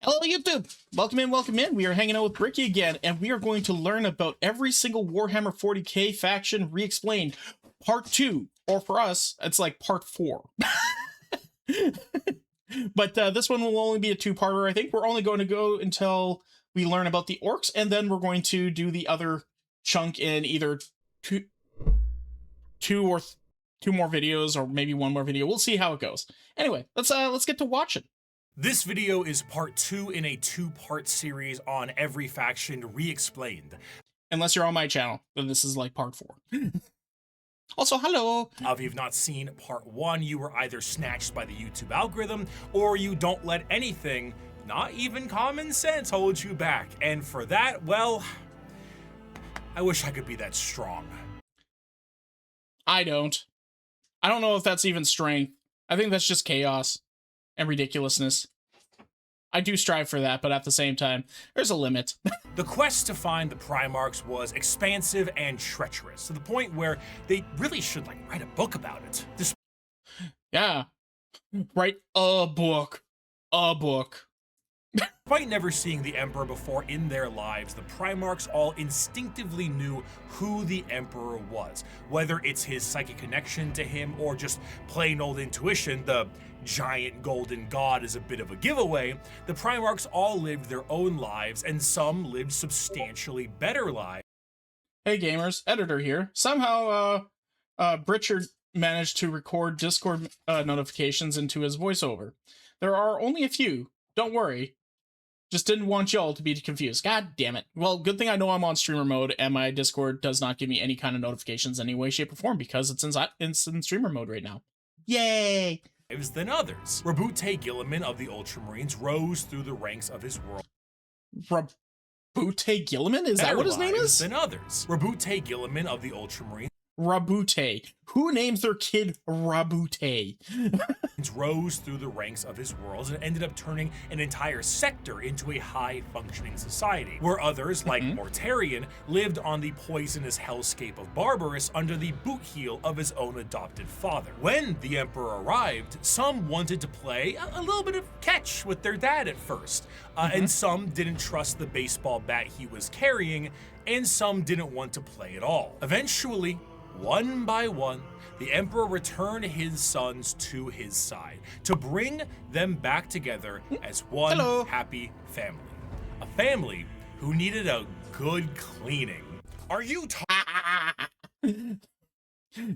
Hello YouTube! Welcome in. We are hanging out with Ricky again, and we are going to learn about every single Warhammer 40K faction re-explained. Part 2, or for us, it's like part 4. But this one will only be a two-parter, I think. We're only going to go until we learn about the orcs, and then we're going to do the other chunk in either two more videos, or maybe one more video. We'll see how it goes. Anyway, let's get to watching. This video is part 2 in a 2-part series on every faction re-explained. Unless you're on my channel, then this is like part 4. Also, hello! If you've not seen part 1, you were either snatched by the YouTube algorithm, or you don't let anything, not even common sense, hold you back. And for that, well, I wish I could be that strong. I don't know if that's even strength. I think that's just chaos and ridiculousness. I do strive for that, but at the same time, there's a limit. The quest to find the Primarchs was expansive and treacherous, to the point where they really should write a book about it. Yeah, write a book. Despite never seeing the Emperor before in their lives, the Primarchs all instinctively knew who the Emperor was. Whether it's his psychic connection to him or just plain old intuition, the giant golden god is a bit of a giveaway. The Primarchs all lived their own lives, and some lived substantially better lives. Hey gamers, editor here. Somehow, Britchard managed to record Discord notifications into his voiceover. There are only a few, don't worry. Just didn't want y'all to be confused. God damn it. Well, good thing I know I'm on streamer mode, and my Discord does not give me any kind of notifications any way, shape, or form, because it's in streamer mode right now. Yay! Than others. Rabute Gilliman of the Ultramarines rose through the ranks of his world. Rabute Gilliman? Is that what his name is? Than others. Rabute Gilliman of the Ultramarines. Rabute. Who names their kid Rabute? Rose through the ranks of his worlds and ended up turning an entire sector into a high-functioning society, where others, like Mortarion, lived on the poisonous hellscape of Barbarous under the boot heel of his own adopted father. When the Emperor arrived, some wanted to play a little bit of catch with their dad at first, and some didn't trust the baseball bat he was carrying, and some didn't want to play at all. Eventually, one by one, the Emperor returned his sons to his side to bring them back together as one happy family. A family who needed a good cleaning. Are you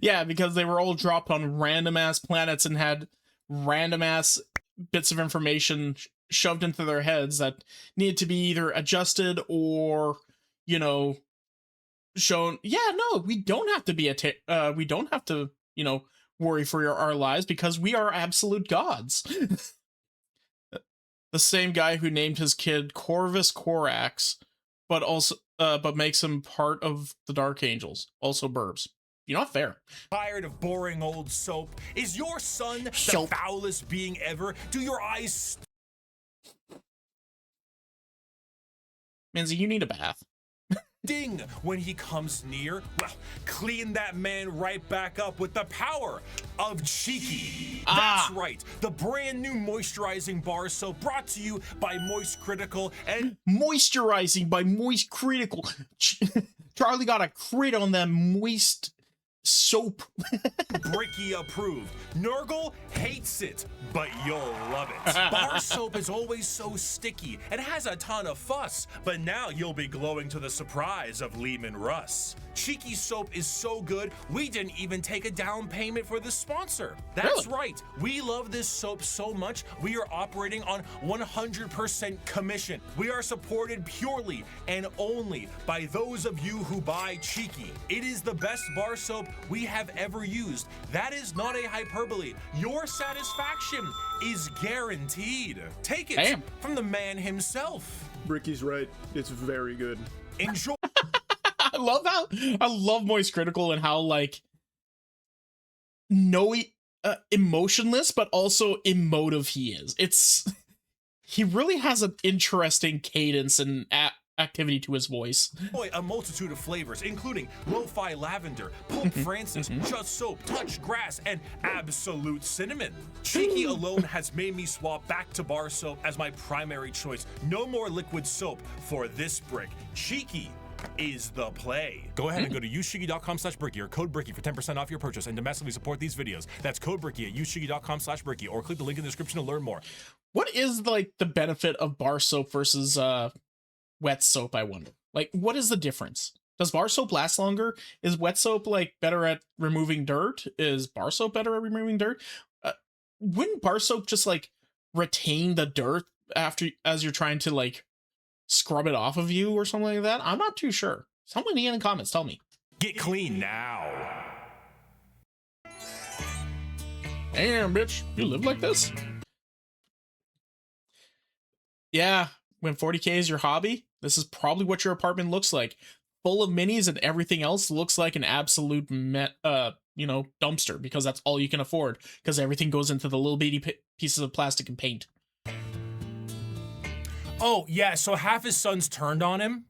Yeah, because they were all dropped on random-ass planets and had random-ass bits of information shoved into their heads that needed to be either adjusted or, you know, shown. Yeah, no, we don't have to be we don't have to, you know, worry for our lives because we are absolute gods. The same guy who named his kid Corvus Corax, but also but makes him part of the Dark Angels, also burbs. You're not fair. Tired of boring old soap? Is your son the foulest being ever? Do your eyes Manzi, you need a bath. Ding when he comes near? Well, clean that man right back up with the power of Cheeky. That's right, the brand new moisturizing bar soap brought to you by Moist Critical and moisturizing by Moist Critical. Charlie got a crit on that moist soap. Bricky approved. Nurgle hates it, but you'll love it. Bar soap is always so sticky and has a ton of fuss, but now you'll be glowing to the surprise of Lehman Russ. Cheeky soap is so good, we didn't even take a down payment for the sponsor. That's right, we love this soap so much, we are operating on 100% commission. We are supported purely and only by those of you who buy Cheeky. It is the best bar soap we have ever used. That is not a hyperbole. Your satisfaction is guaranteed. Take it from the man himself. Ricky's right. It's very good. Enjoy. I love Moist Critical and how, like, emotionless, but also emotive he is. He really has an interesting cadence and activity to his voice. Enjoy a multitude of flavors, including lo-fi lavender, Pope Francis, just soap, touch grass, and absolute cinnamon. Cheeky alone has made me swap back to bar soap as my primary choice. No more liquid soap for this brick. Cheeky is the play. Go ahead and go to useshiggy.com/bricky or code bricky for 10% off your purchase and domestically support these videos. That's code bricky at useshiggy.com/bricky or click the link in the description to learn more. What is like the benefit of bar soap versus wet soap, I wonder? Like, what is the difference? Does bar soap last longer? Is wet soap like better at removing dirt? Is bar soap better at removing dirt? Wouldn't bar soap just like retain the dirt as you're trying to like scrub it off of you or something like that? I'm not too sure. Someone in the comments, tell me. Get clean now. Damn, bitch, you live like this? Yeah, when 40K is your hobby, this is probably what your apartment looks like. Full of minis and everything else looks like an absolute dumpster, because that's all you can afford, because everything goes into the little bitty pieces of plastic and paint. Oh, yeah, so half his sons turned on him.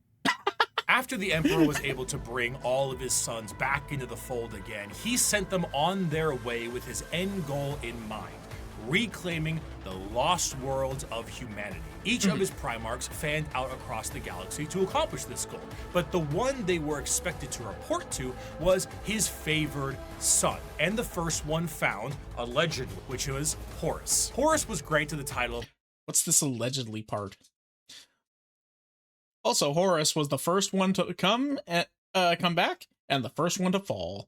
After the Emperor was able to bring all of his sons back into the fold again, he sent them on their way with his end goal in mind, reclaiming the lost worlds of humanity. Each of his Primarchs fanned out across the galaxy to accomplish this goal, but the one they were expected to report to was his favored son, and the first one found, allegedly, which was Horus. Horus was granted the title of... What's this allegedly part? Also, Horus was the first one to come back and the first one to fall.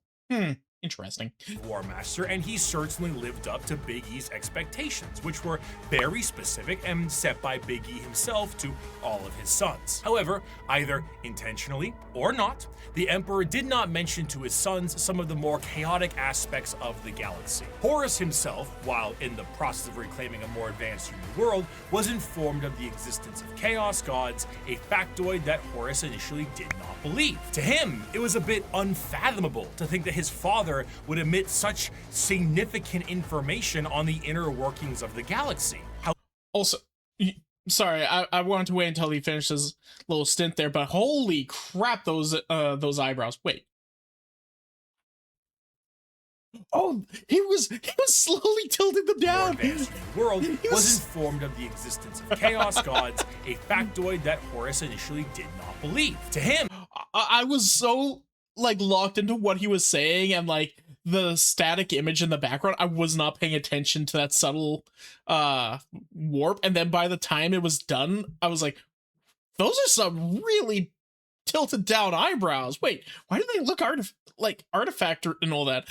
Interesting. War Master, and he certainly lived up to Big E's expectations, which were very specific and set by Big E himself to all of his sons. However, either intentionally or not, the Emperor did not mention to his sons some of the more chaotic aspects of the galaxy. Horus himself, while in the process of reclaiming a more advanced human world, was informed of the existence of chaos gods, a factoid that Horus initially did not believe. To him, it was a bit unfathomable to think that his father would emit such significant information on the inner workings of the galaxy. Also, sorry, I wanted to wait until he finished his little stint there, but holy crap, those eyebrows. Wait. Oh, he was slowly tilting them down. The world was informed of the existence of chaos gods, a factoid that Horus initially did not believe. To him, I was so like locked into what he was saying and like the static image in the background. I was not paying attention to that subtle warp, and then by the time it was done, I was like, those are some really tilted down eyebrows. Wait, why do they look artifact and all that?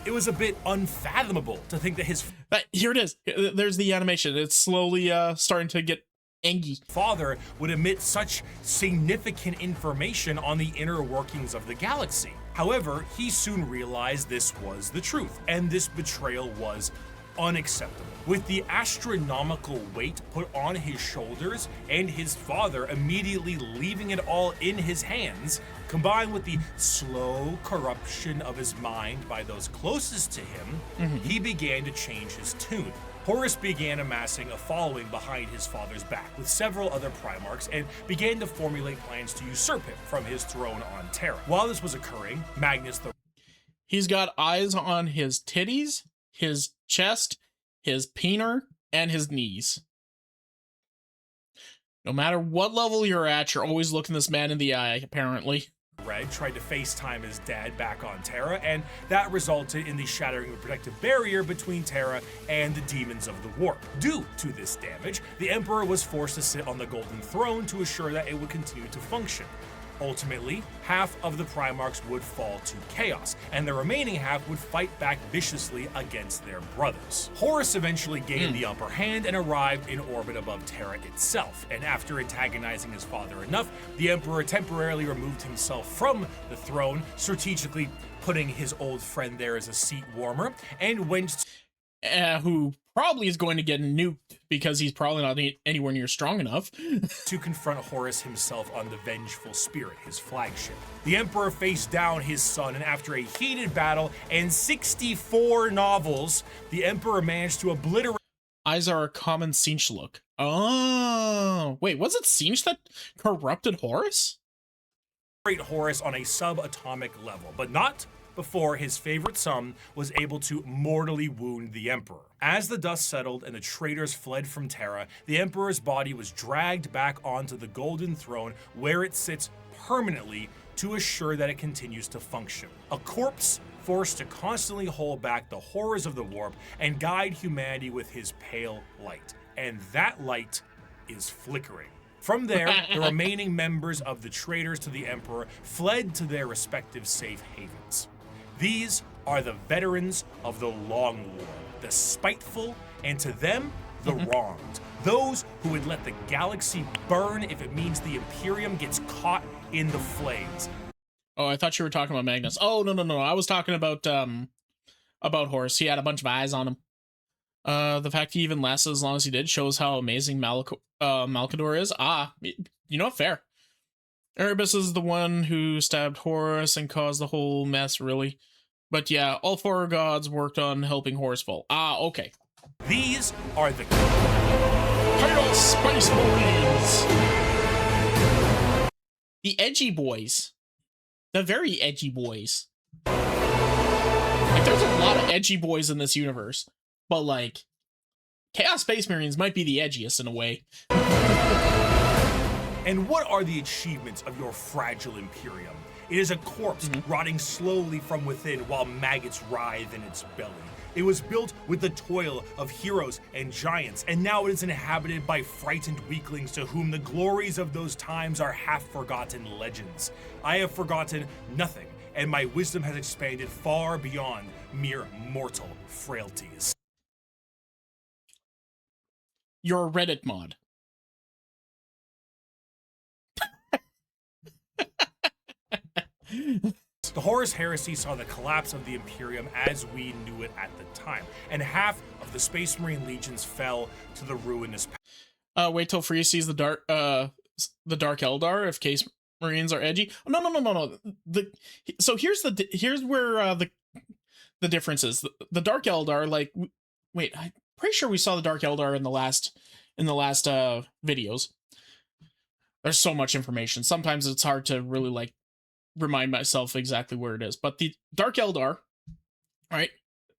It was a bit unfathomable to think that here it is. There's the animation. It's slowly starting to get angry. Father would emit such significant information on the inner workings of the galaxy. However, he soon realized this was the truth, and this betrayal was unacceptable. With the astronomical weight put on his shoulders and his father immediately leaving it all in his hands, combined with the slow corruption of his mind by those closest to him, he began to change his tune. Horus began amassing a following behind his father's back with several other Primarchs and began to formulate plans to usurp him from his throne on Terra. While this was occurring, Magnus the... He's got eyes on his titties, his chest, his peener, and his knees. No matter what level you're at, you're always looking this man in the eye, apparently. Red tried to FaceTime his dad back on Terra, and that resulted in the shattering of a protective barrier between Terra and the demons of the warp. Due to this damage, the Emperor was forced to sit on the Golden Throne to assure that it would continue to function. Ultimately, half of the Primarchs would fall to chaos, and the remaining half would fight back viciously against their brothers. Horus eventually gained the upper hand and arrived in orbit above Terra itself, and after antagonizing his father enough, the Emperor temporarily removed himself from the throne, strategically putting his old friend there as a seat warmer, and went who probably is going to get nuked because he's probably not anywhere near strong enough to confront Horus himself on the Vengeful Spirit, his flagship. The Emperor faced down his son, and after a heated battle and 64 novels, the Emperor managed to obliterate Eyes are a common Sinch look. Oh, wait, was it Sinch that corrupted Horus? Horus on a subatomic level, but not before his favorite son was able to mortally wound the Emperor. As the dust settled and the traitors fled from Terra, the Emperor's body was dragged back onto the Golden Throne, where it sits permanently to assure that it continues to function. A corpse forced to constantly hold back the horrors of the warp and guide humanity with his pale light. And that light is flickering. From there, the remaining members of the traitors to the Emperor fled to their respective safe havens. These are the veterans of the Long War, the spiteful, and to them, the wronged. Those who would let the galaxy burn if it means the Imperium gets caught in the flames. Oh, I thought you were talking about Magnus. Oh, no. I was talking about Horus. He had a bunch of eyes on him. The fact he even lasted as long as he did shows how amazing Malcador is. You know what? Fair. Erebus is the one who stabbed Horus and caused the whole mess, really. But yeah, all four gods worked on helping Horus fall. Okay. These are the Chaos Space Marines! The edgy boys. The very edgy boys. Like, there's a lot of edgy boys in this universe. But, like, Chaos Space Marines might be the edgiest in a way. And what are the achievements of your fragile Imperium? It is a corpse rotting slowly from within while maggots writhe in its belly. It was built with the toil of heroes and giants, and now it is inhabited by frightened weaklings to whom the glories of those times are half-forgotten legends. I have forgotten nothing, and my wisdom has expanded far beyond mere mortal frailties. You're a Reddit mod. The Horus Heresy saw the collapse of the Imperium as we knew it at the time, and half of the Space Marine legions fell to the ruinous Wait till Free sees the Dark Eldar if Case Marines are edgy. Oh, no. So here's where the difference is. The Dark Eldar, like, wait, I'm pretty sure we saw the Dark Eldar in the last videos. There's so much information. Sometimes it's hard to really, like, remind myself exactly where it is. But the Dark Eldar, right?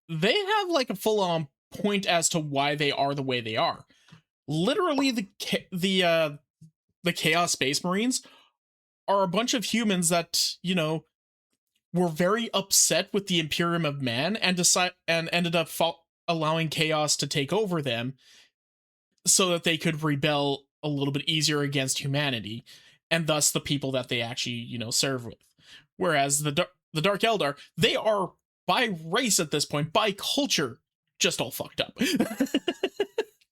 They have, like, a full-on point as to why they are the way they are. Literally, the Chaos Space Marines are a bunch of humans that, you know, were very upset with the Imperium of Man and ended up allowing Chaos to take over them so that they could rebel a little bit easier against humanity, and thus the people that they actually, you know, serve with. Whereas the Dark Eldar, they are, by race at this point, by culture, just all fucked up.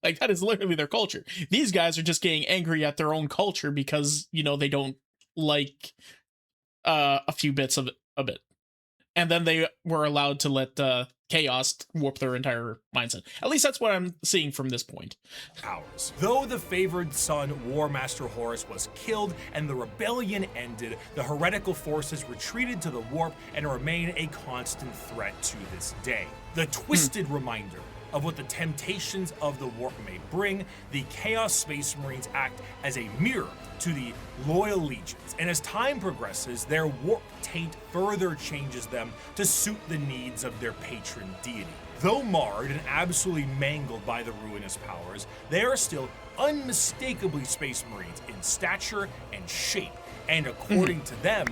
Like, that is literally their culture. These guys are just getting angry at their own culture because, you know, they don't like a few bits of it. And then they were allowed to let Chaos warp their entire mindset. At least that's what I'm seeing from this point. Powers. Though the favored son, War Master Horus, was killed and the rebellion ended, the heretical forces retreated to the warp and remain a constant threat to this day. The twisted reminder of what the temptations of the warp may bring, the Chaos Space Marines act as a mirror to the loyal legions, and as time progresses, their warp taint further changes them to suit the needs of their patron deity. Though marred and absolutely mangled by the ruinous powers, they are still unmistakably Space Marines in stature and shape, and according to them,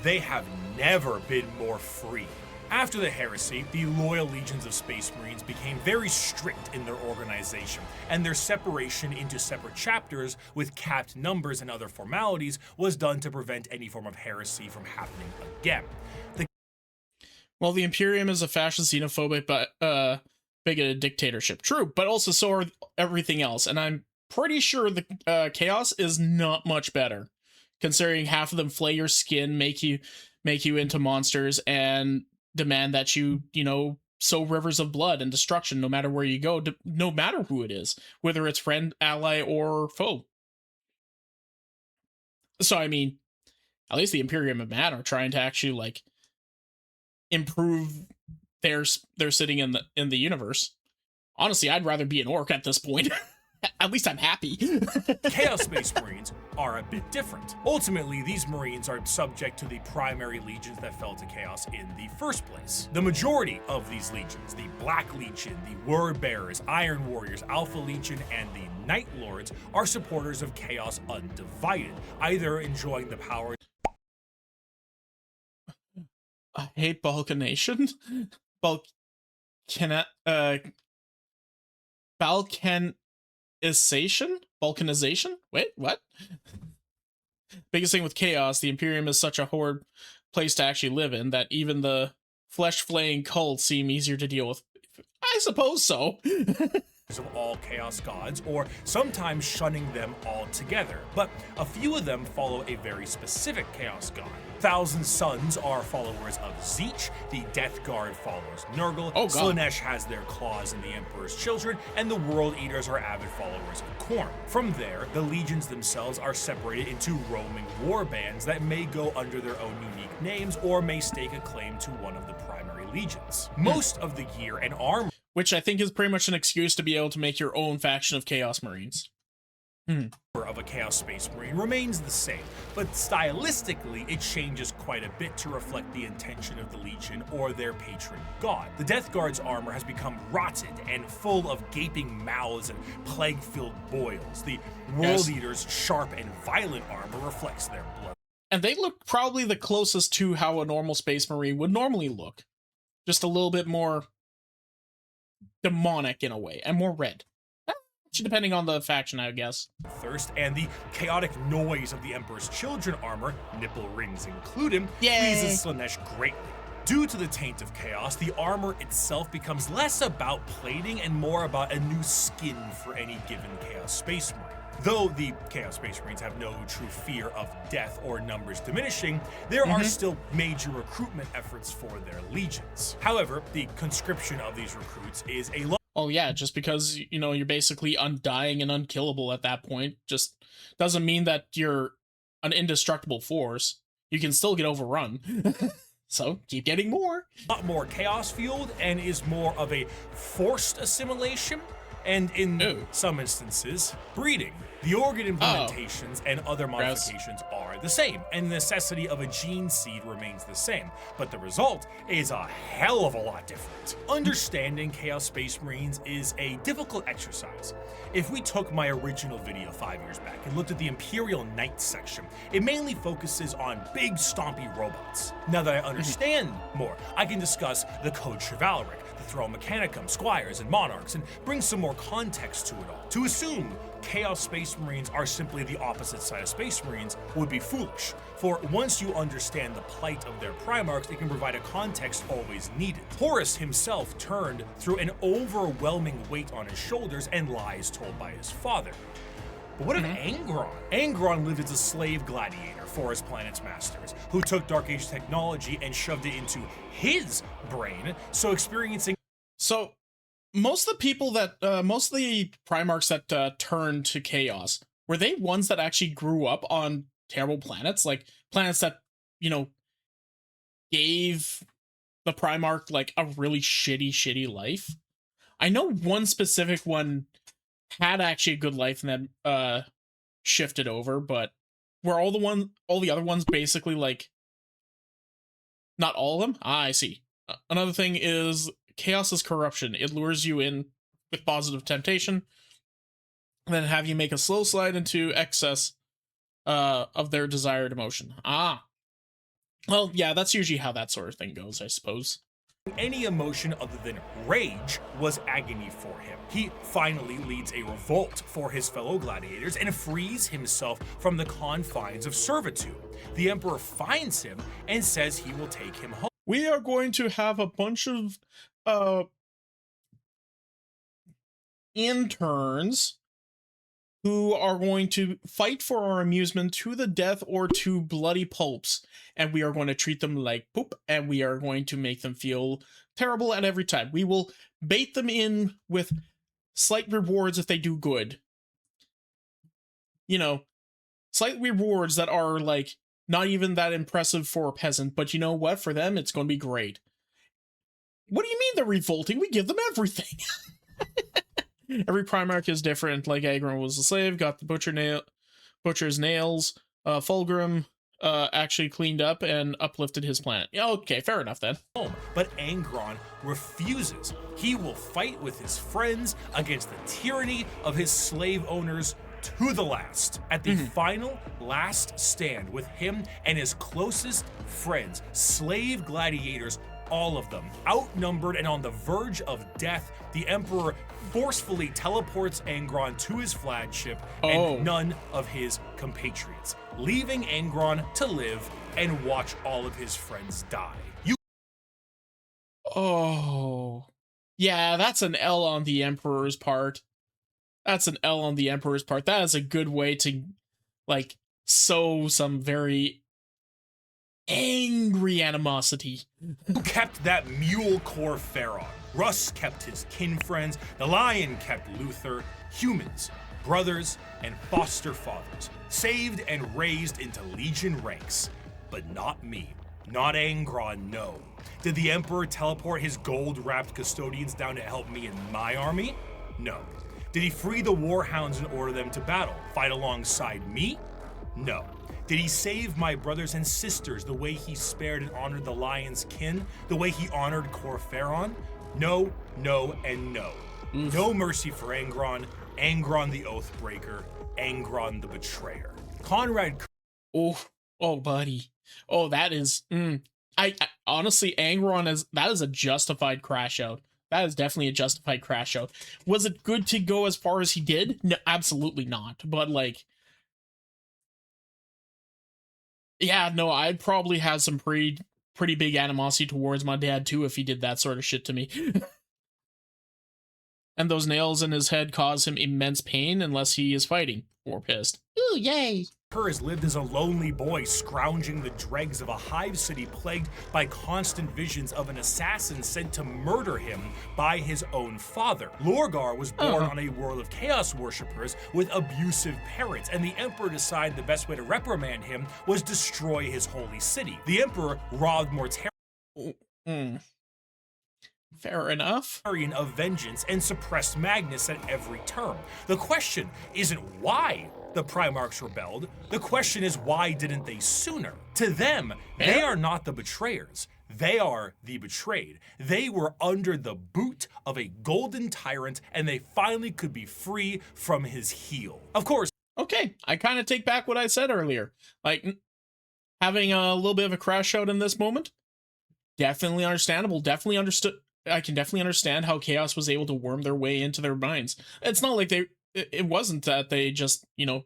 they have never been more free. After the heresy, the loyal legions of Space Marines became very strict in their organization, and their separation into separate chapters with capped numbers and other formalities was done to prevent any form of heresy from happening again. Well, the Imperium is a fascist, xenophobic, but bigoted dictatorship. True, but also so are everything else, and I'm pretty sure the Chaos is not much better, considering half of them flay your skin, make you into monsters, and demand that you know, sow rivers of blood and destruction no matter where you go, no matter who it is, whether it's friend, ally, or foe. So, I mean, at least the Imperium of Man are trying to actually, like, improve their sitting in the universe. Honestly, I'd rather be an orc at this point. At least I'm happy. Chaos Space Marines are a bit different. Ultimately, these Marines are subject to the primary legions that fell to Chaos in the first place. The majority of these legions, the Black Legion, the Word Bearers, Iron Warriors, Alpha Legion, and the Night Lords, are supporters of Chaos undivided, either enjoying the power. I hate Balkanation. Balkanization? Wait, what? Biggest thing with Chaos, the Imperium is such a horrid place to actually live in that even the flesh-flaying cults seem easier to deal with. I suppose so. Of all Chaos gods, or sometimes shunning them altogether. But a few of them follow a very specific Chaos god. Thousand Sons are followers of Tzeentch, the Death Guard follows Nurgle, Slaanesh has their claws in the Emperor's Children, and the World Eaters are avid followers of Khorne. From there, the legions themselves are separated into roaming war bands that may go under their own unique names or may stake a claim to one of the primary legions. Most of the gear and armor, which I think is pretty much an excuse to be able to make your own faction of Chaos Marines. Of a Chaos Space Marine remains the same, but stylistically it changes quite a bit to reflect the intention of the Legion or their patron god. The Death Guard's armor has become rotted and full of gaping mouths and plague-filled boils. The World Eater's sharp and violent armor reflects their blood. And they look probably the closest to how a normal Space Marine would normally look. Just a little bit more demonic in a way, and more red. Depending on the faction, I guess. Thirst and the chaotic noise of the Emperor's Children armor, nipple rings included, pleases Slaanesh greatly. Due to the taint of Chaos, the armor itself becomes less about plating and more about a new skin for any given Chaos Space Marine. Though the Chaos Space Marines have no true fear of death or numbers diminishing, there are still major recruitment efforts for their legions. However, the conscription of these recruits is a lot. Oh yeah, just because, you know, you're basically undying and unkillable at that point, just doesn't mean that you're an indestructible force. You can still get overrun. So keep getting more. A lot more chaos fueled and is more of a forced assimilation, and in some instances, breeding. The organ implementations and other modifications are the same, and the necessity of a gene seed remains the same, but the result is a hell of a lot different. Understanding Chaos Space Marines is a difficult exercise. If we took my original video 5 years back and looked at the Imperial Knights section, it mainly focuses on big stompy robots. Now that I understand more, I can discuss the Code Chivalric, the Throne Mechanicum, Squires, and Monarchs, and bring some more context to it all. To assume Chaos Space Marines are simply the opposite side of Space Marines would be foolish, for once you understand the plight of their Primarchs, it can provide a context always needed. Horus himself turned through an overwhelming weight on his shoulders and lies told by his father. But what of Angron? Angron lived as a slave gladiator for his planet's masters, who took Dark Age technology and shoved it into his brain, so experiencing... So, most of the people that, most of the Primarchs that turned to Chaos, were they ones that actually grew up on terrible planets? Like, planets that, you know, gave the Primarch, like, a really shitty life? I know one specific one had actually a good life and then, shifted over, but were all the other ones basically, like, not all of them? Ah, I see. Another thing is Chaos is corruption. It lures you in with positive temptation, and then have you make a slow slide into excess of their desired emotion. Ah. Well, yeah, that's usually how that sort of thing goes, I suppose. Any emotion other than rage was agony for him. He finally leads a revolt for his fellow gladiators and frees himself from the confines of servitude. The Emperor finds him and says he will take him home. We are going to have a bunch of interns who are going to fight for our amusement to the death or to bloody pulps, and we are going to treat them like poop, and we are going to make them feel terrible at every time. We will bait them in with slight rewards if they do good. You know, slight rewards that are, like, not even that impressive for a peasant, but you know what? For them, it's going to be great. What do you mean they're revolting? We give them everything. Every Primarch is different. Like Agron was a slave, got the butcher's nails. Fulgrim actually cleaned up and uplifted his planet. Yeah, okay, fair enough then. But Angron refuses. He will fight with his friends against the tyranny of his slave owners to the last. At the final last stand with him and his closest friends, slave gladiators, all of them outnumbered and on the verge of death, the Emperor forcefully teleports Angron to his flagship and none of his compatriots, leaving Angron to live and watch all of his friends die. Yeah, that's an L on the Emperor's part. That's an L on the Emperor's part. That is a good way to, like, sow some very angry animosity. Who kept that mule Corferon? Russ kept his kin friends. The Lion kept Luther. Humans, brothers, and foster fathers, saved and raised into Legion ranks. But not me. Not Angron, no. Did the Emperor teleport his gold-wrapped custodians down to help me in my army? No. Did he free the Warhounds and order them to battle, fight alongside me? No. Did he save my brothers and sisters the way he spared and honored the Lion's kin, the way he honored Corferon? No, no, and no. No mercy for Angron, Angron the Oathbreaker, Angron the Betrayer. Conrad... Oh, buddy. Oh, that is... I honestly, Angron that is a justified crash out. That is definitely a justified crash out. Was it good to go as far as he did? No, absolutely not. But, like... Yeah, no, I'd probably have some pretty big animosity towards my dad, too, if he did that sort of shit to me. And those nails in his head cause him immense pain unless he is fighting or pissed. Ooh, yay! Has lived as a lonely boy, scrounging the dregs of a hive city plagued by constant visions of an assassin sent to murder him by his own father. Lorgar was born on a world of chaos worshippers with abusive parents, and the Emperor decided the best way to reprimand him was destroy his holy city. The Emperor robbed Mortarion Fair enough. of vengeance and suppressed Magnus at every turn. The question isn't why the Primarchs rebelled. The question is, why didn't they sooner? To them, they are not the betrayers. They are the betrayed. They were under the boot of a golden tyrant, and they finally could be free from his heel. Of course. Okay, I kind of take back what I said earlier. Like, having a little bit of a crash out in this moment, definitely understandable. Definitely understood. I can definitely understand how Chaos was able to worm their way into their minds. It's not like it wasn't that they just, you know,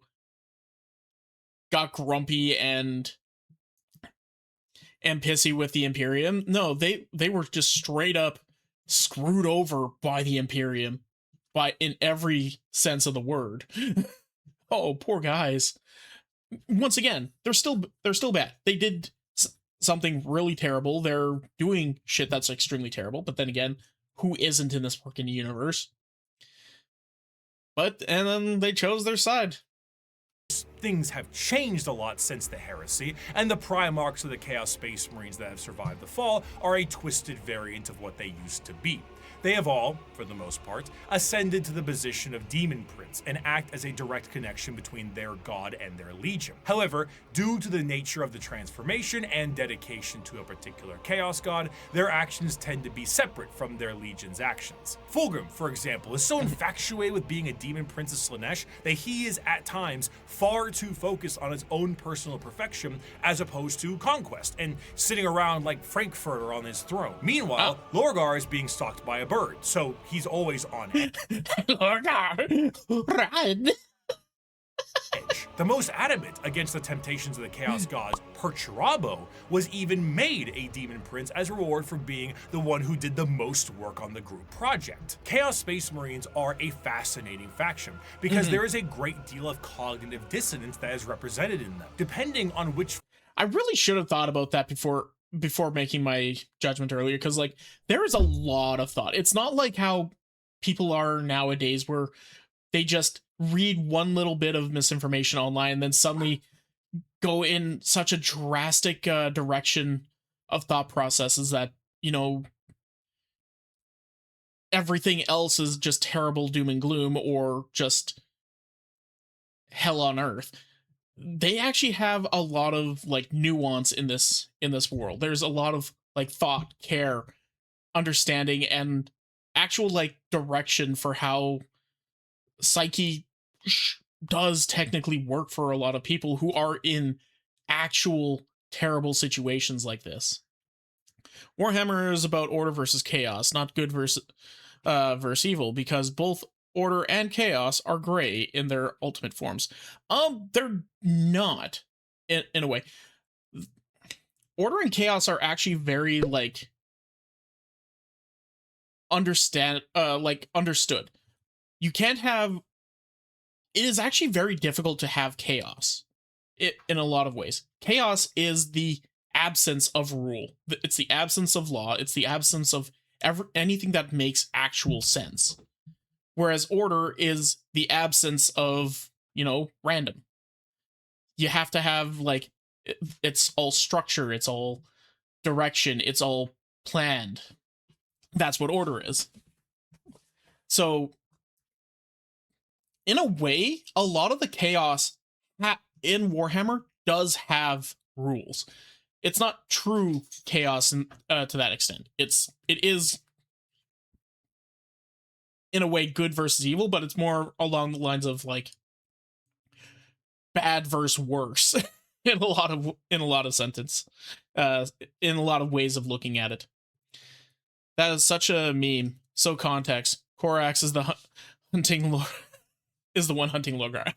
got grumpy and pissy with the Imperium. No, they were just straight up screwed over by the Imperium, in every sense of the word. Oh, poor guys. Once again, they're still bad. They did something really terrible. They're doing shit that's extremely terrible, but then again, who isn't in this fucking universe? And then they chose their side. Things have changed a lot since the heresy, and the Primarchs of the Chaos Space Marines that have survived the fall are a twisted variant of what they used to be. They have all, for the most part, ascended to the position of Demon Prince and act as a direct connection between their god and their legion. However, due to the nature of the transformation and dedication to a particular Chaos god, their actions tend to be separate from their legion's actions. Fulgrim, for example, is so infatuated with being a Demon Prince of Slaanesh that he is at times far too focused on his own personal perfection as opposed to conquest and sitting around like Frankfurter on his throne. Meanwhile, Lorgar is being stalked by a bird, so he's always on edge. Lorgar, run! The most adamant against the temptations of the Chaos Gods, Perturabo, was even made a Demon Prince as a reward for being the one who did the most work on the group project. Chaos Space Marines are a fascinating faction because there is a great deal of cognitive dissonance that is represented in them, depending on which... I really should have thought about that before making my judgment earlier, because, like, there is a lot of thought. It's not like how people are nowadays where they just read one little bit of misinformation online and then suddenly go in such a drastic direction of thought processes that, you know, everything else is just terrible doom and gloom or just hell on earth. They actually have a lot of like nuance in this world. There's a lot of like thought, care, understanding, and actual like direction for how psyche does technically work for a lot of people who are in actual terrible situations like this. Warhammer is about order versus chaos, not good versus evil, because both order and chaos are gray in their ultimate forms. They're not, in a way. Order and chaos are actually very like understood. You can't have. It is actually very difficult to have chaos. In a lot of ways, chaos is the absence of rule. It's the absence of law. It's the absence of anything that makes actual sense. Whereas order is the absence of, random. You have to have, like, it's all structure, it's all direction, it's all planned. That's what order is. So, in a way, a lot of the chaos in Warhammer does have rules. It's not true chaos to that extent. It is, in a way, good versus evil, but it's more along the lines of like bad versus worse in a lot of in a lot of ways of looking at it. That is such a meme. So context. Korax is the hunting lord. Is the one hunting Logar.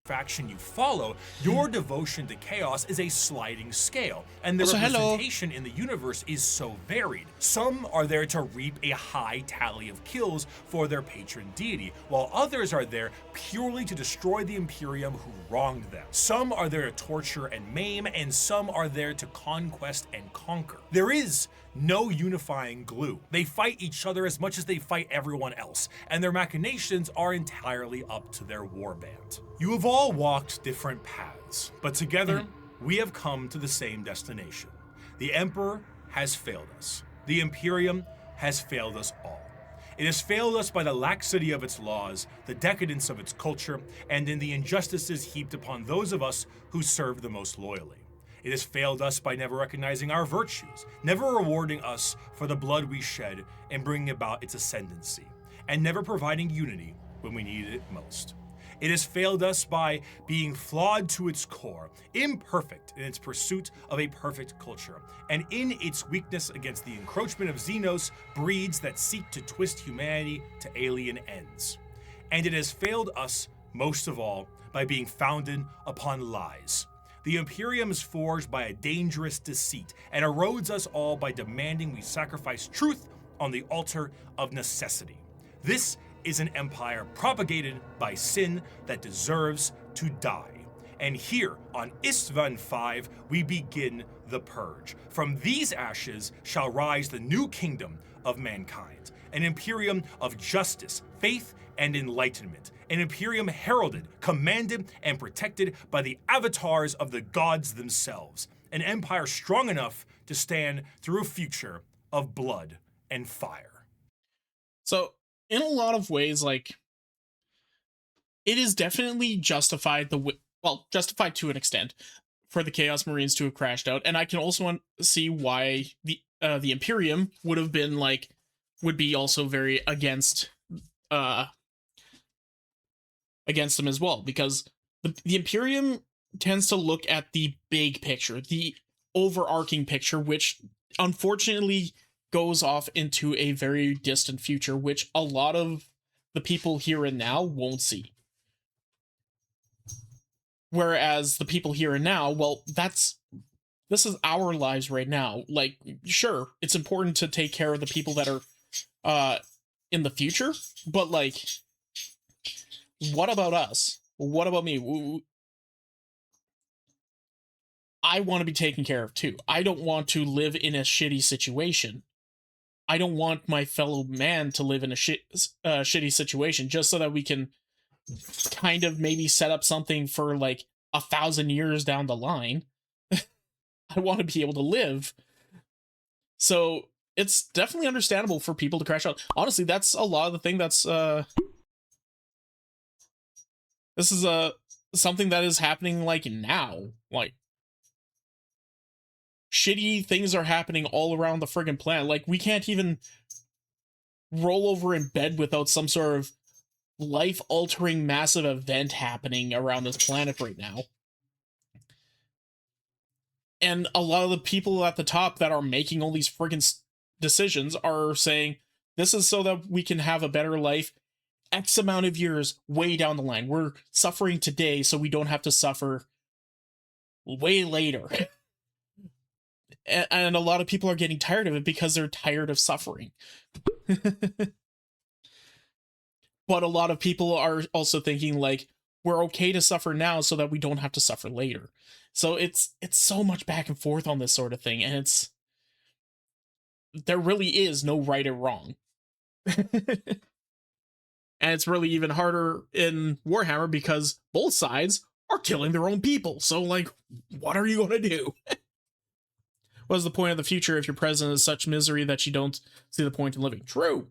Faction you follow, your devotion to chaos is a sliding scale, and the representation in the universe is so varied. Some are there to reap a high tally of kills for their patron deity, while others are there purely to destroy the Imperium who wronged them. Some are there to torture and maim, and some are there to conquest and conquer. There is no unifying glue. They fight each other as much as they fight everyone else, and their machinations are entirely up to their warband. You have all walked different paths, but together we have come to the same destination. The Emperor has failed us. The Imperium has failed us all. It has failed us by the laxity of its laws, the decadence of its culture, and in the injustices heaped upon those of us who serve the most loyally. It has failed us by never recognizing our virtues, never rewarding us for the blood we shed and bringing about its ascendancy, and never providing unity when we needed it most. It has failed us by being flawed to its core, imperfect in its pursuit of a perfect culture, and in its weakness against the encroachment of Xenos breeds that seek to twist humanity to alien ends. And it has failed us, most of all, by being founded upon lies. The Imperium is forged by a dangerous deceit and erodes us all by demanding we sacrifice truth on the altar of necessity. This is an empire propagated by sin that deserves to die. And here on Istvan 5, we begin the purge. From these ashes shall rise the new kingdom of mankind, an Imperium of justice, faith, and enlightenment, an Imperium heralded, commanded, and protected by the avatars of the gods themselves, an empire strong enough to stand through a future of blood and fire. So, in a lot of ways, like, it is definitely justified justified to an extent for the Chaos Marines to have crashed out, and I can also see why the Imperium would be also very against them as well, because the Imperium tends to look at the big picture, the overarching picture, which unfortunately goes off into a very distant future, which a lot of the people here and now won't see. Whereas the people here and now, well, this is our lives right now. Like, sure, it's important to take care of the people that are in the future, but like, what about us? What about me? I want to be taken care of too. I don't want to live in a shitty situation. I don't want my fellow man to live in a shitty situation just so that we can kind of maybe set up something for like 1,000 years down the line. I want to be able to live. So it's definitely understandable for people to crash out. Honestly, that's a lot of the thing that's this is something that is happening like now. Like, shitty things are happening all around the friggin' planet. Like, we can't even roll over in bed without some sort of life-altering massive event happening around this planet right now. And a lot of the people at the top that are making all these friggin' decisions are saying, this is so that we can have a better life X amount of years way down the line. We're suffering today so we don't have to suffer way later. And a lot of people are getting tired of it because they're tired of suffering. But a lot of people are also thinking, like, we're okay to suffer now so that we don't have to suffer later. So it's so much back and forth on this sort of thing, and there really is no right or wrong. And it's really even harder in Warhammer because both sides are killing their own people. So, like, what are you going to do? What's the point of the future if your president is such misery that you don't see the point in living? True.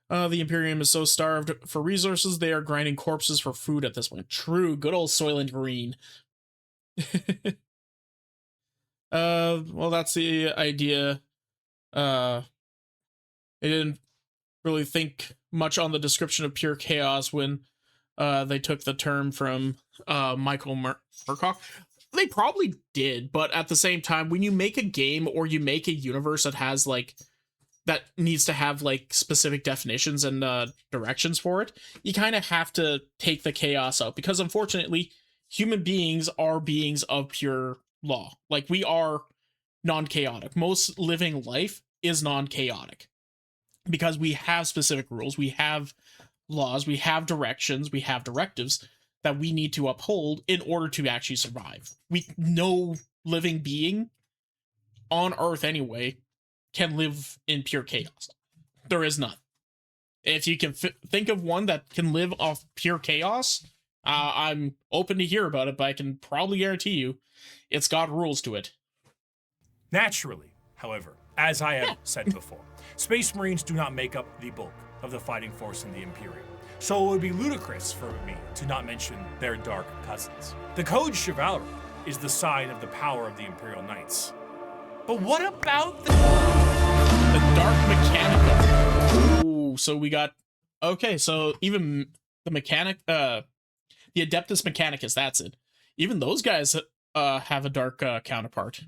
The Imperium is so starved for resources, they are grinding corpses for food at this point. True. Good old Soylent Green. Well, that's the idea. I didn't really think much on the description of pure chaos when they took the term from Michael Murkoch. They probably did, but at the same time, when you make a game or you make a universe that has, like, that needs to have, like, specific definitions and directions for it, you kind of have to take the chaos out, because unfortunately, human beings are beings of pure law. Like, we are non-chaotic. Most living life is non-chaotic because we have specific rules, we have laws, we have directions, we have directives that we need to uphold in order to actually survive. No living being on Earth anyway can live in pure chaos. There is none. If you can think of one that can live off pure chaos, I'm open to hear about it, but I can probably guarantee you it's got rules to it. Naturally, however, as I have said before, Space Marines do not make up the bulk of the fighting force in the Imperium, so it would be ludicrous for me to not mention their dark cousins. The Code Chivalry is the sign of the power of the Imperial Knights. But what about the Dark Mechanica? Ooh, so we got... Okay, so even the Mechanic... the Adeptus Mechanicus, that's it. Even those guys have a dark counterpart.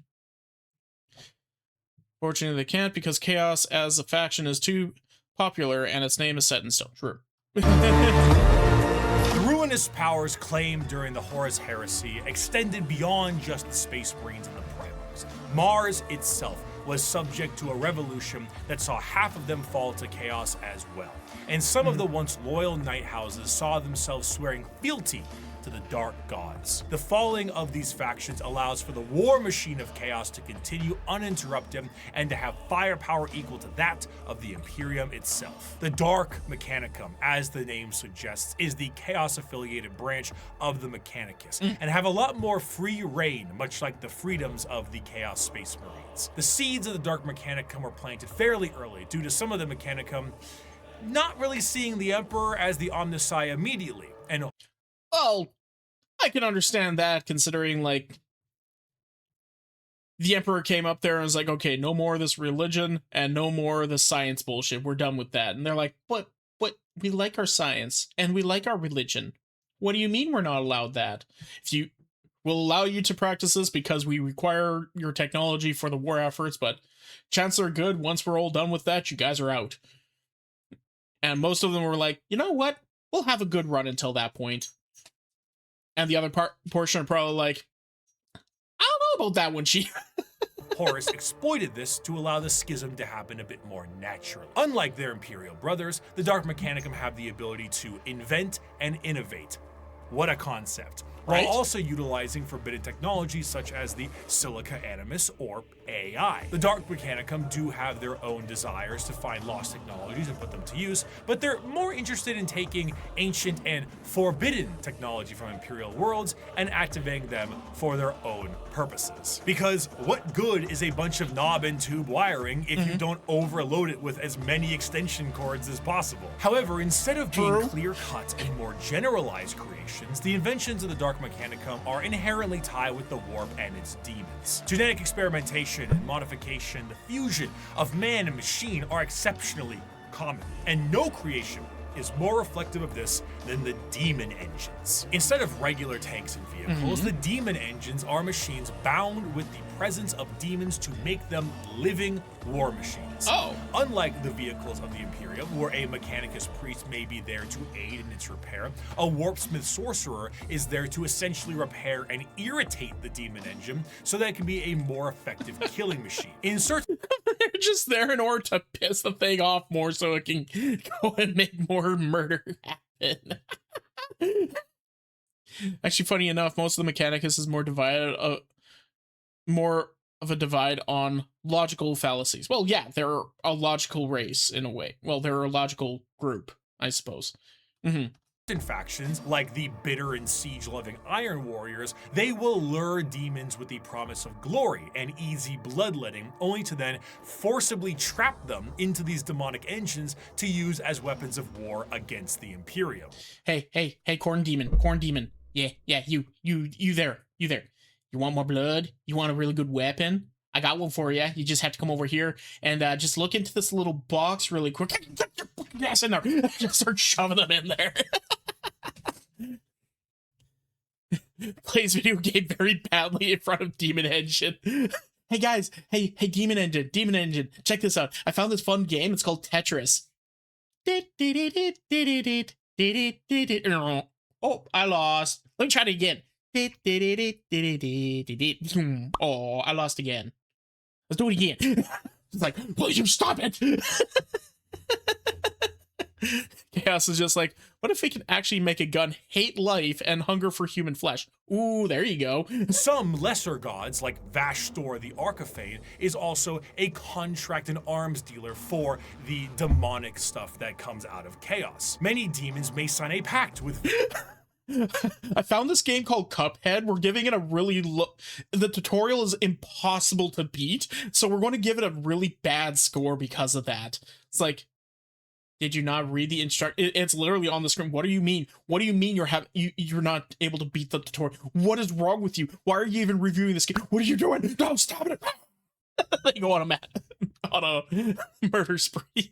Fortunately, they can't because Chaos as a faction is too popular and its name is set in stone. True. The ruinous powers claimed during the Horus Heresy extended beyond just the Space Marines and the Primarchs. Mars itself was subject to a revolution that saw half of them fall to chaos as well. And some of the once loyal knight houses saw themselves swearing fealty to the dark gods. The falling of these factions allows for the war machine of chaos to continue uninterrupted and to have firepower equal to that of the Imperium itself. The Dark Mechanicum, as the name suggests, is the chaos-affiliated branch of the Mechanicus, and have a lot more free reign, much like the freedoms of the Chaos Space Marines. The seeds of the Dark Mechanicum were planted fairly early due to some of the Mechanicum not really seeing the Emperor as the Omnissiah immediately, and well, I can understand that, considering, like, the Emperor came up there and was like, okay, no more of this religion and no more of this science bullshit. We're done with that. And they're like, but we like our science and we like our religion. What do you mean we're not allowed that? We'll allow you to practice this because we require your technology for the war efforts, but chances are good, once we're all done with that, you guys are out. And most of them were like, you know what? We'll have a good run until that point. And the other portion are probably like, I don't know about that one, Chief. Horus exploited this to allow the schism to happen a bit more naturally. Unlike their Imperial brothers, the Dark Mechanicum have the ability to invent and innovate What a concept. Right? While also utilizing forbidden technologies such as the Silica Animus or AI. The Dark Mechanicum do have their own desires to find lost technologies and put them to use, but they're more interested in taking ancient and forbidden technology from Imperial worlds and activating them for their own purposes. Because what good is a bunch of knob and tube wiring if you don't overload it with as many extension cords as possible? However, instead of being clear-cut and more generalized creations, the inventions of the Dark Mechanicum are inherently tied with the warp and its demons. Genetic experimentation and modification, the fusion of man and machine are exceptionally common, and no creation is more reflective of this than the demon engines. Instead of regular tanks and vehicles, the demon engines are machines bound with the presence of demons to make them living war machines. Oh. Unlike the vehicles of the Imperium, where a Mechanicus priest may be there to aid in its repair, a warpsmith sorcerer is there to essentially repair and irritate the demon engine so that it can be a more effective killing machine. In certain They're just there in order to piss the thing off more so it can go and make more murder happen. Actually, funny enough, most of the Mechanicus is more divided, more of a divide on logical fallacies. Well, yeah, they're a logical race in a way. Well, they're a logical group, I suppose. factions, like the bitter and siege-loving Iron Warriors, they will lure demons with the promise of glory and easy bloodletting, only to then forcibly trap them into these demonic engines to use as weapons of war against the Imperium. Hey, corn demon. Yeah, you there. You want more blood? You want a really good weapon? I got one for you. You just have to come over here and just look into this little box really quick. Get your fucking ass in there. Just start shoving them in there. Plays video game very badly in front of Demon Engine. Hey guys, hey Demon Engine, check this out. I found this fun game. It's called Tetris. Oh, I lost. Let me try it again. Oh, I lost again. Let's do it again. It's like, will you stop it? Chaos is just like, what if we can actually make a gun hate life and hunger for human flesh? Ooh, there you go. Some lesser gods, like Vashtor the Archifane, is also a contract and arms dealer for the demonic stuff that comes out of chaos. Many demons may sign a pact with... I found this game called Cuphead. We're giving it a really the tutorial is impossible to beat, so we're going to give it a really bad score because of that. It's like, did you not read the it's literally on the screen. What do you mean? What do you mean you're not able to beat the tutorial? What is wrong with you? Why are you even reviewing this game? What are you doing? No, stop it. They go on a murder spree.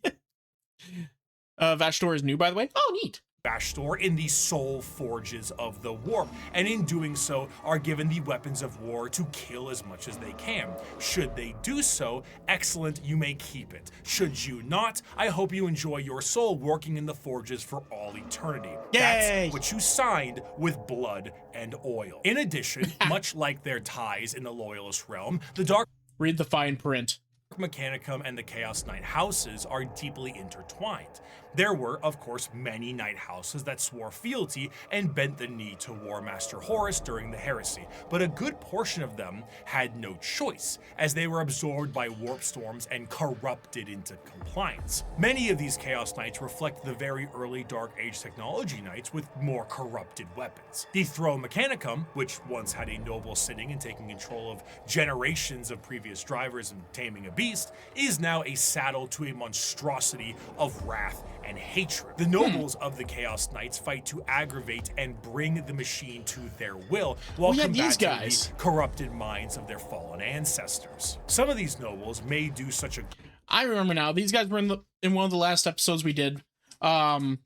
Vashtor is new, by the way. Oh, neat. Vashtor in the soul forges of the warp, and in doing so are given the weapons of war to kill as much as they can. Should they do so, excellent, you may keep it. Should you not, I hope you enjoy your soul working in the forges for all eternity. Yay! That's what you signed with blood and oil. In addition, much like their ties in the Loyalist realm, the Dark Read the fine print. Mechanicum and the Chaos Knight houses are deeply intertwined. There were, of course, many Knight houses that swore fealty and bent the knee to War Master Horus during the heresy, but a good portion of them had no choice, as they were absorbed by warp storms and corrupted into compliance. Many of these Chaos Knights reflect the very early Dark Age technology Knights with more corrupted weapons. The Throne Mechanicum, which once had a noble sitting and taking control of generations of previous drivers and taming a beast, is now a saddle to a monstrosity of wrath and hatred. The nobles of the Chaos Knights fight to aggravate and bring the machine to their will, while combating the corrupted minds of their fallen ancestors. Some of these nobles may do such a... I remember now. These guys were in one of the last episodes we did. They're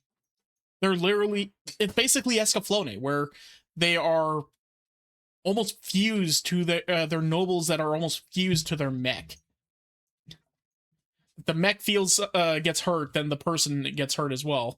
literally... It's basically Escaflowne, where they are almost fused to their nobles that are almost fused to their mech. The mech gets hurt, then the person gets hurt as well.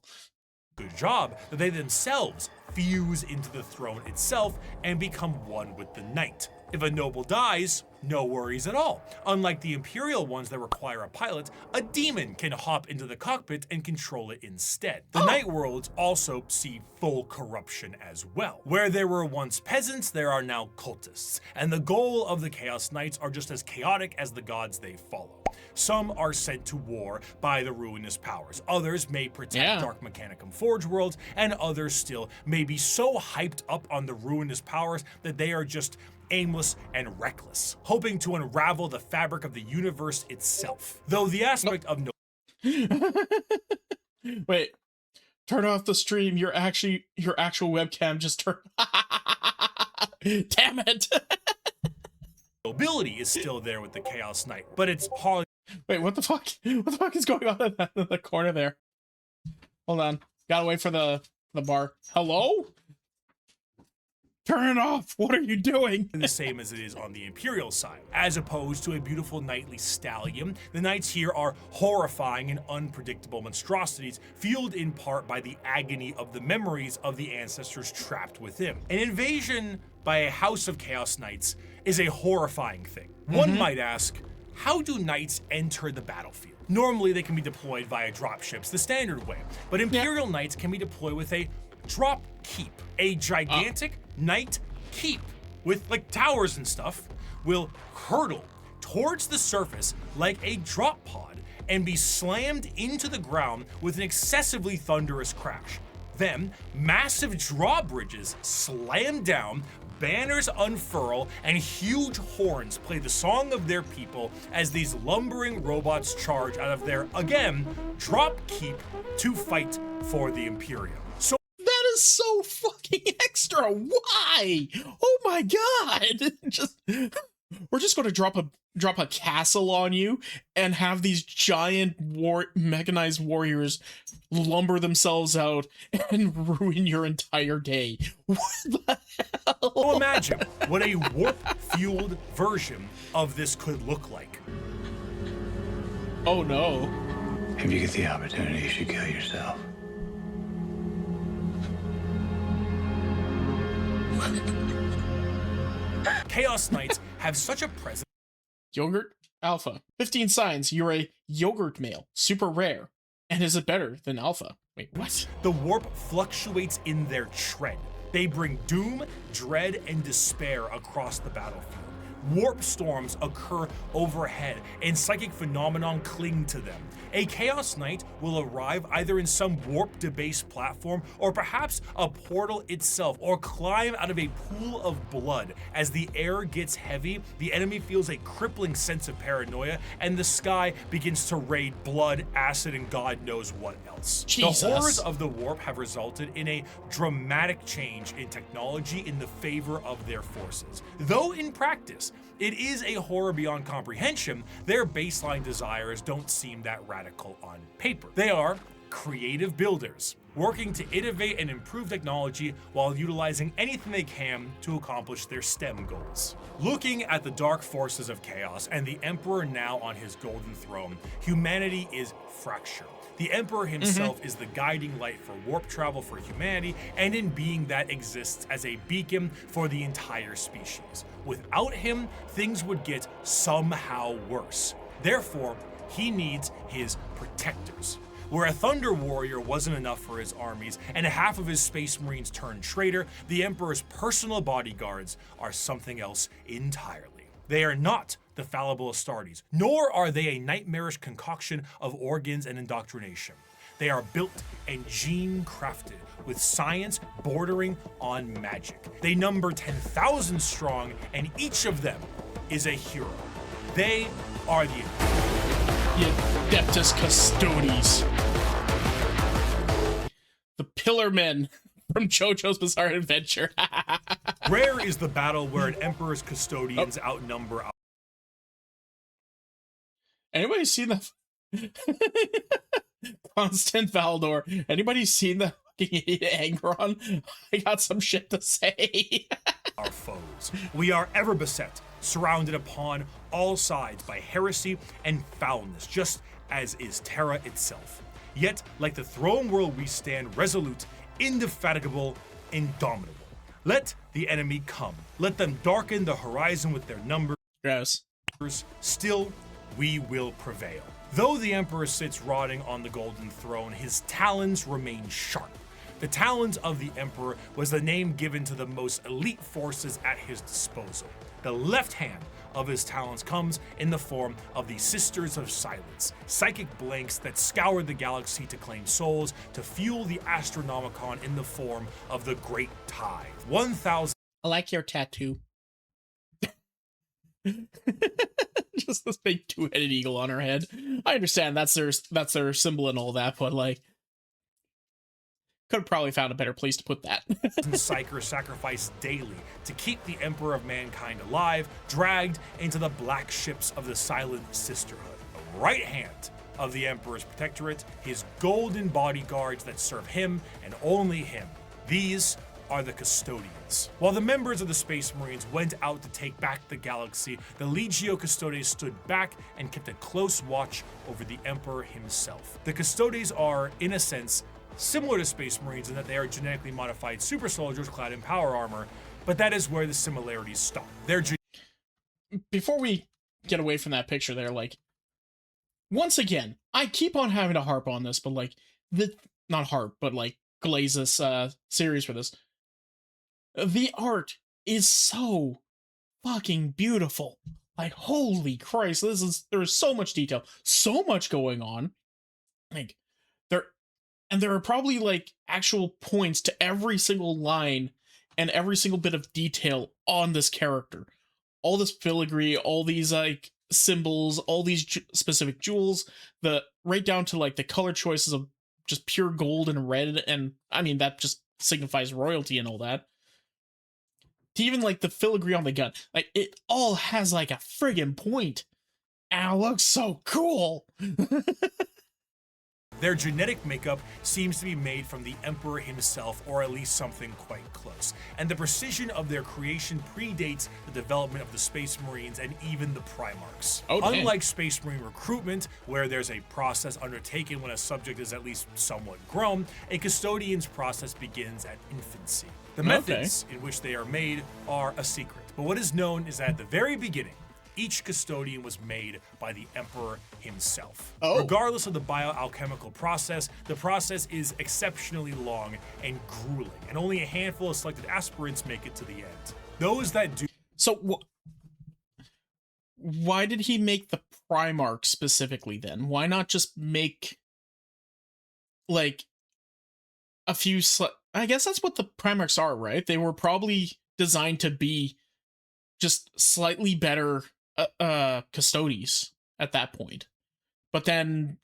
Good job that they themselves fuse into the throne itself and become one with the knight. If a noble dies, no worries at all. Unlike the Imperial ones that require a pilot, a demon can hop into the cockpit and control it instead. The Night Worlds also see full corruption as well. Where there were once peasants, there are now cultists, and the goal of the Chaos Knights are just as chaotic as the gods they follow. Some are sent to war by the ruinous powers. Others may protect Dark Mechanicum Forge worlds, and others still may be so hyped up on the ruinous powers that they are just aimless and reckless, hoping to unravel the fabric of the universe itself. Though the aspect of Wait, turn off the stream. Your actual webcam just turned. Damn it! nobility is still there with the Chaos Knight, but it's hard. Wait, what the fuck? What the fuck is going on in the corner there? Hold on, gotta wait for the bar. Hello? Turn it off! What are you doing? The same as it is on the Imperial side. As opposed to a beautiful knightly stallion, the knights here are horrifying and unpredictable monstrosities, fueled in part by the agony of the memories of the ancestors trapped within. An invasion by a house of Chaos Knights is a horrifying thing. One might ask, how do knights enter the battlefield? Normally they can be deployed via dropships the standard way, but Imperial Knights can be deployed with a drop keep. A gigantic knight keep with like towers and stuff will hurtle towards the surface like a drop pod and be slammed into the ground with an excessively thunderous crash. Then massive drawbridges slam down, banners unfurl, and huge horns play the song of their people as these lumbering robots charge out of their, again, drop keep to fight for the Imperium. So that is so fucking extra. Why? Oh my god! We're just going to drop a castle on you and have these giant mechanized warriors lumber themselves out and ruin your entire day. What the hell? So imagine what a warp-fueled version of this could look like. Oh no. If you get the opportunity, you should kill yourself. Chaos Knights have such a presence. Yogurt Alpha. 15 signs you're a yogurt male. Super rare. And is it better than Alpha? Wait, what? The warp fluctuates in their tread. They bring doom, dread, and despair across the battlefield. Warp storms occur overhead, and psychic phenomenon cling to them. A Chaos Knight will arrive either in some warp-debased platform, or perhaps a portal itself, or climb out of a pool of blood. As the air gets heavy, the enemy feels a crippling sense of paranoia, and the sky begins to rain blood, acid, and God knows what else. Jesus. The horrors of the warp have resulted in a dramatic change in technology in the favor of their forces. Though in practice, it is a horror beyond comprehension, their baseline desires don't seem that radical on paper. They are creative builders, working to innovate and improve technology while utilizing anything they can to accomplish their STEM goals. Looking at the dark forces of chaos and the Emperor now on his golden throne, humanity is fractured. The Emperor himself is the guiding light for warp travel for humanity, and in being that exists as a beacon for the entire species. Without him, things would get somehow worse. Therefore, he needs his protectors. Where a Thunder Warrior wasn't enough for his armies, and half of his Space Marines turned traitor, the Emperor's personal bodyguards are something else entirely. They are not the fallible Astartes, nor are they a nightmarish concoction of organs and indoctrination. They are built and gene-crafted, with science bordering on magic. They number 10,000 strong, and each of them is a hero. They are the Adeptus Custodes. The Pillar Men from JoJo's Bizarre Adventure. Rare is the battle where an Emperor's custodians outnumber. Anybody seen the Constant Valdor? Anybody seen the fucking Angron? I got some shit to say. Our foes. We are ever beset, surrounded upon all sides by heresy and foulness, just as is Terra itself. Yet, like the throne world, we stand resolute, indefatigable, indomitable. Let the enemy come. Let them darken the horizon with their numbers. Gross. Still, we will prevail. Though the Emperor sits rotting on the golden throne, his talons remain sharp. The talons of the Emperor was the name given to the most elite forces at his disposal. The left hand of his talons comes in the form of the Sisters of Silence, psychic blanks that scour the galaxy to claim souls, to fuel the Astronomicon in the form of the Great Tithe. 1,000 I like your tattoo. Just this big two-headed eagle on her head. I understand that's their symbol and all that, but like, could have probably found a better place to put that. Psychers sacrificed daily to keep the Emperor of Mankind alive, dragged into the black ships of the Silent Sisterhood. The right hand of the Emperor's protectorate, his golden bodyguards that serve him and only him. These are the Custodians. While the members of the Space Marines went out to take back the galaxy, the Legio Custodes stood back and kept a close watch over the Emperor himself. The Custodes are, in a sense, similar to Space Marines in that they are genetically modified super soldiers clad in power armor, but that is where the similarities stop. Before we get away from that picture there, like, once again, I keep on having to harp on this, but like, not harp, but like, glaze this series for this. The art is so fucking beautiful. Like, holy Christ, there's so much detail, so much going on. Like, there are probably like actual points to every single line and every single bit of detail on this character. All this filigree, all these like symbols, all these specific jewels, right down to like the color choices of just pure gold and red, and I mean that just signifies royalty and all that. To even like the filigree on the gun, like it all has like a friggin' point, and it looks so cool. Their genetic makeup seems to be made from the Emperor himself, or at least something quite close. And the precision of their creation predates the development of the Space Marines and even the Primarchs. Oh, unlike Space Marine recruitment, where there's a process undertaken when a subject is at least somewhat grown, a Custodian's process begins at infancy. The methods in which they are made are a secret, but what is known is that at the very beginning, each Custodian was made by the Emperor himself. Regardless of the bioalchemical process, the process is exceptionally long and grueling, and only a handful of selected aspirants make it to the end. Those that do... So, why did he make the Primarch specifically then? Why not just make, like, a few... I guess that's what the Primarchs are, right? They were probably designed to be just slightly better Custodes at that point, but then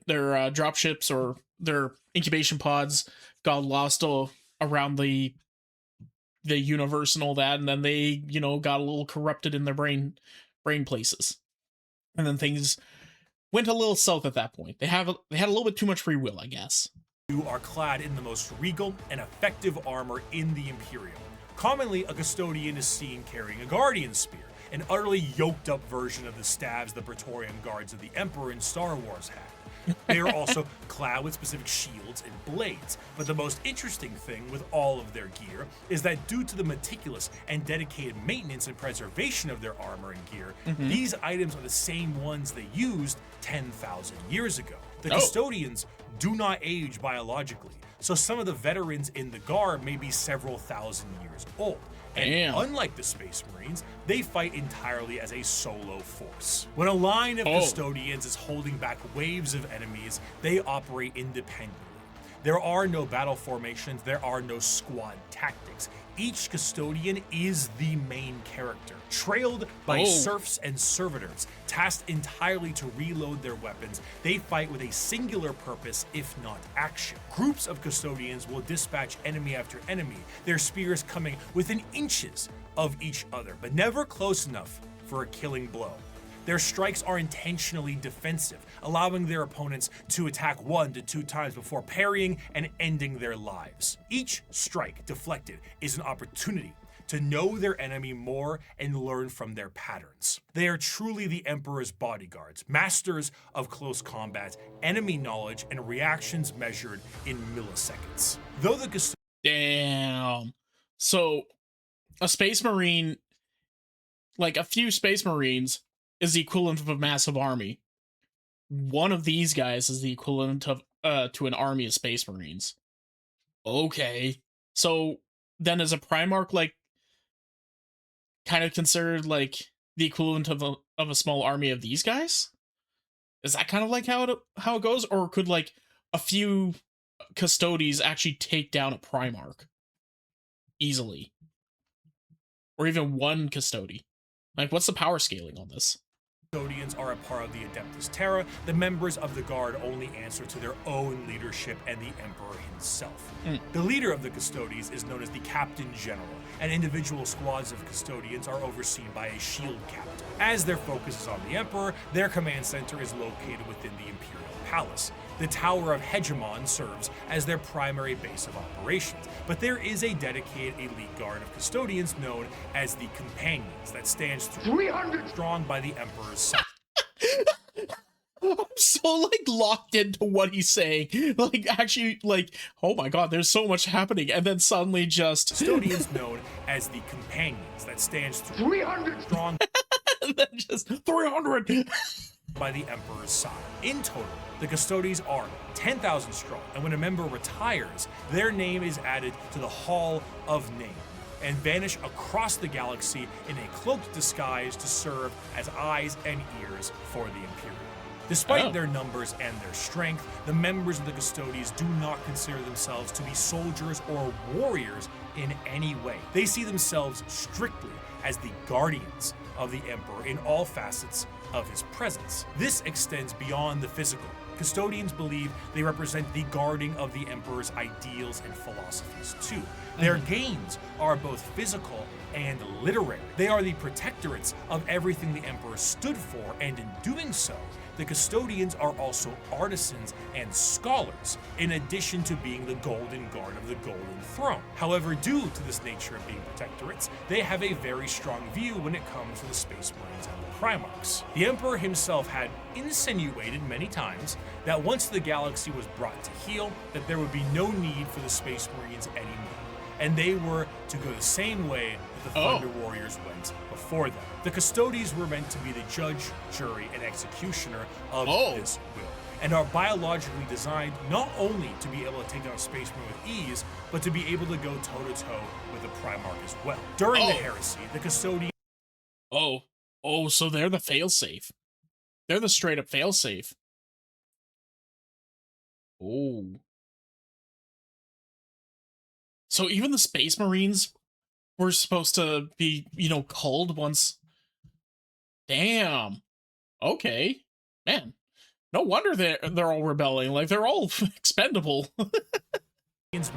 their dropships or their incubation pods got lost around the universe and all that, and then they got a little corrupted in their brain places, and then things went a little south at that point. They had a little bit too much free will, I guess. You are clad in the most regal and effective armor in the Imperium. Commonly, a Custodian is seen carrying a Guardian Spear, an utterly yoked up version of the stabs the Praetorian Guards of the Emperor in Star Wars had. They are also clad with specific shields and blades, but the most interesting thing with all of their gear is that due to the meticulous and dedicated maintenance and preservation of their armor and gear, these items are the same ones they used 10,000 years ago. The Custodians do not age biologically, so some of the veterans in the Guard may be several thousand years old. And unlike the Space Marines, they fight entirely as a solo force. When a line of Custodians is holding back waves of enemies, they operate independently. There are no battle formations, there are no squad tactics. Each Custodian is the main character, trailed by serfs and servitors, tasked entirely to reload their weapons. They fight with a singular purpose, if not action. Groups of Custodians will dispatch enemy after enemy, their spears coming within inches of each other, but never close enough for a killing blow. Their strikes are intentionally defensive, allowing their opponents to attack 1 to 2 times before parrying and ending their lives. Each strike deflected is an opportunity to know their enemy more and learn from their patterns. They are truly the Emperor's bodyguards, masters of close combat, enemy knowledge, and reactions measured in milliseconds. Though the Damn. So a space marine, like a few space marines, is the equivalent of a massive army. One of these guys is the equivalent of to an army of space marines. Okay. So then is a Primarch like kind of considered like the equivalent of a small army of these guys? Is that kind of like how it goes? Or could like a few Custodes actually take down a Primarch easily? Or even one Custode? Like, what's the power scaling on this? Custodians are a part of the Adeptus Terra. The members of the Guard only answer to their own leadership and the Emperor himself. The leader of the Custodes is known as the Captain General, and individual squads of Custodians are overseen by a shield captain. As their focus is on the Emperor, their command center is located within the Imperial Palace. The Tower of Hegemon serves as their primary base of operations, but there is a dedicated elite guard of Custodians known as the Companions that stands 300 strong by the Emperor's side. I'm so like locked into what he's saying. Like actually like, oh my god, there's so much happening, and then suddenly just Custodians known as the Companions that stands 300 strong and then just 300 by the Emperor's side. In total, the Custodes are 10,000 strong, and when a member retires, their name is added to the Hall of Name and vanish across the galaxy in a cloaked disguise to serve as eyes and ears for the Imperium. Despite their numbers and their strength, the members of the Custodes do not consider themselves to be soldiers or warriors in any way. They see themselves strictly as the guardians of the Emperor in all facets of his presence. This extends beyond the physical. Custodians believe they represent the guarding of the Emperor's ideals and philosophies too. Their gains are both physical and literary. They are the protectorates of everything the Emperor stood for, and in doing so, the Custodians are also artisans and scholars, in addition to being the Golden Guard of the Golden Throne. However, due to this nature of being protectorates, they have a very strong view when it comes to the Space Marines and the Primarchs. The Emperor himself had insinuated many times that once the galaxy was brought to heel, that there would be no need for the Space Marines anymore, and they were to go the same way that the Thunder Warriors went before them. The Custodes were meant to be the judge, jury, and executioner of this will, and are biologically designed not only to be able to take down Space Marine with ease, but to be able to go toe-to-toe with the Primarch as well. During the heresy, the Custodians... so they're the failsafe. They're the straight-up failsafe. So even the Space Marines were supposed to be, culled once. Damn. Okay. Man. No wonder they're all rebelling. Like, they're all expendable.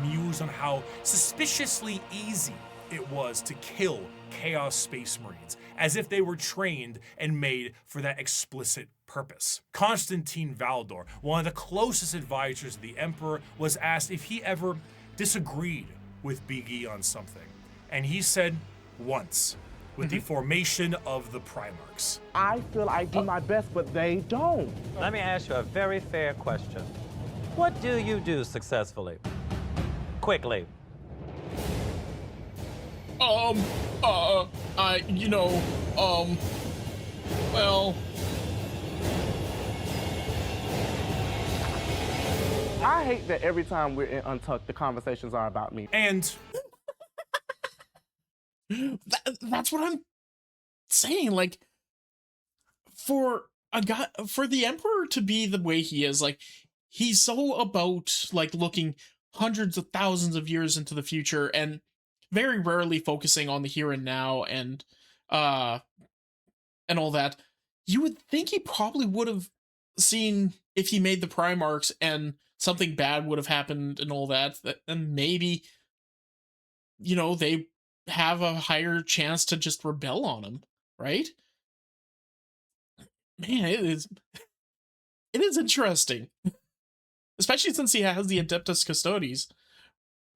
Muse on how suspiciously easy it was to kill Chaos Space Marines, as if they were trained and made for that explicit purpose. Constantine Valdor, one of the closest advisors of the Emperor, was asked if he ever disagreed with Big E on something, and he said once, with the formation of the Primarchs. I feel I do my best, but they don't. Let me ask you a very fair question. What do you do successfully? Quickly. Well... I hate that every time we're in Untucked, the conversations are about me. And that's what I'm saying. Like, for the Emperor to be the way he is, like, he's so about like looking hundreds of thousands of years into the future and very rarely focusing on the here and now and all that. You would think he probably would have seen if he made the Primarchs and something bad would have happened and all that, and maybe, they have a higher chance to just rebel on him, right? Man, it is interesting. Especially since he has the Adeptus Custodes.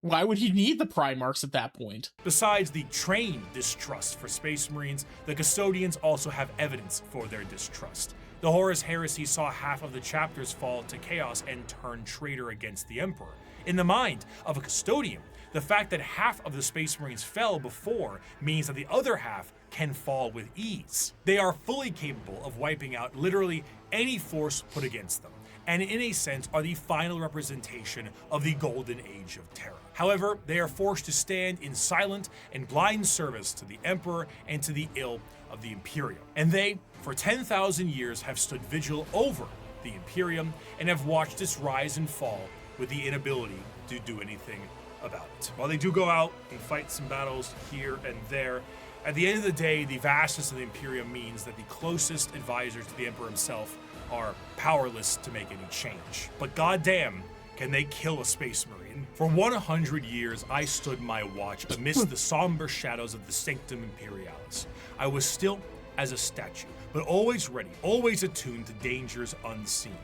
Why would he need the Primarchs at that point? besides the trained distrust for Space Marines, the Custodians also have evidence for their distrust. The Horus Heresy saw half of the chapters fall to chaos and turn traitor against the Emperor. In the mind of a Custodian, The fact that half of the Space Marines fell before means that the other half can fall with ease. They are fully capable of wiping out literally any force put against them, and in a sense are the final representation of the golden age of terror. However, they are forced to stand in silent and blind service to the Emperor and to the ill of the Imperium. And they, for 10,000 years, have stood vigil over the Imperium and have watched its rise and fall with the inability to do anything about it. While they do go out and fight some battles here and there, at the end of the day, the vastness of the Imperium means that the closest advisors to the Emperor himself are powerless to make any change. But goddamn, can they kill a Space Marine? For 100 years, I stood my watch amidst the somber shadows of the Sanctum Imperialis. I was still as a statue, but always ready, always attuned to dangers unseen.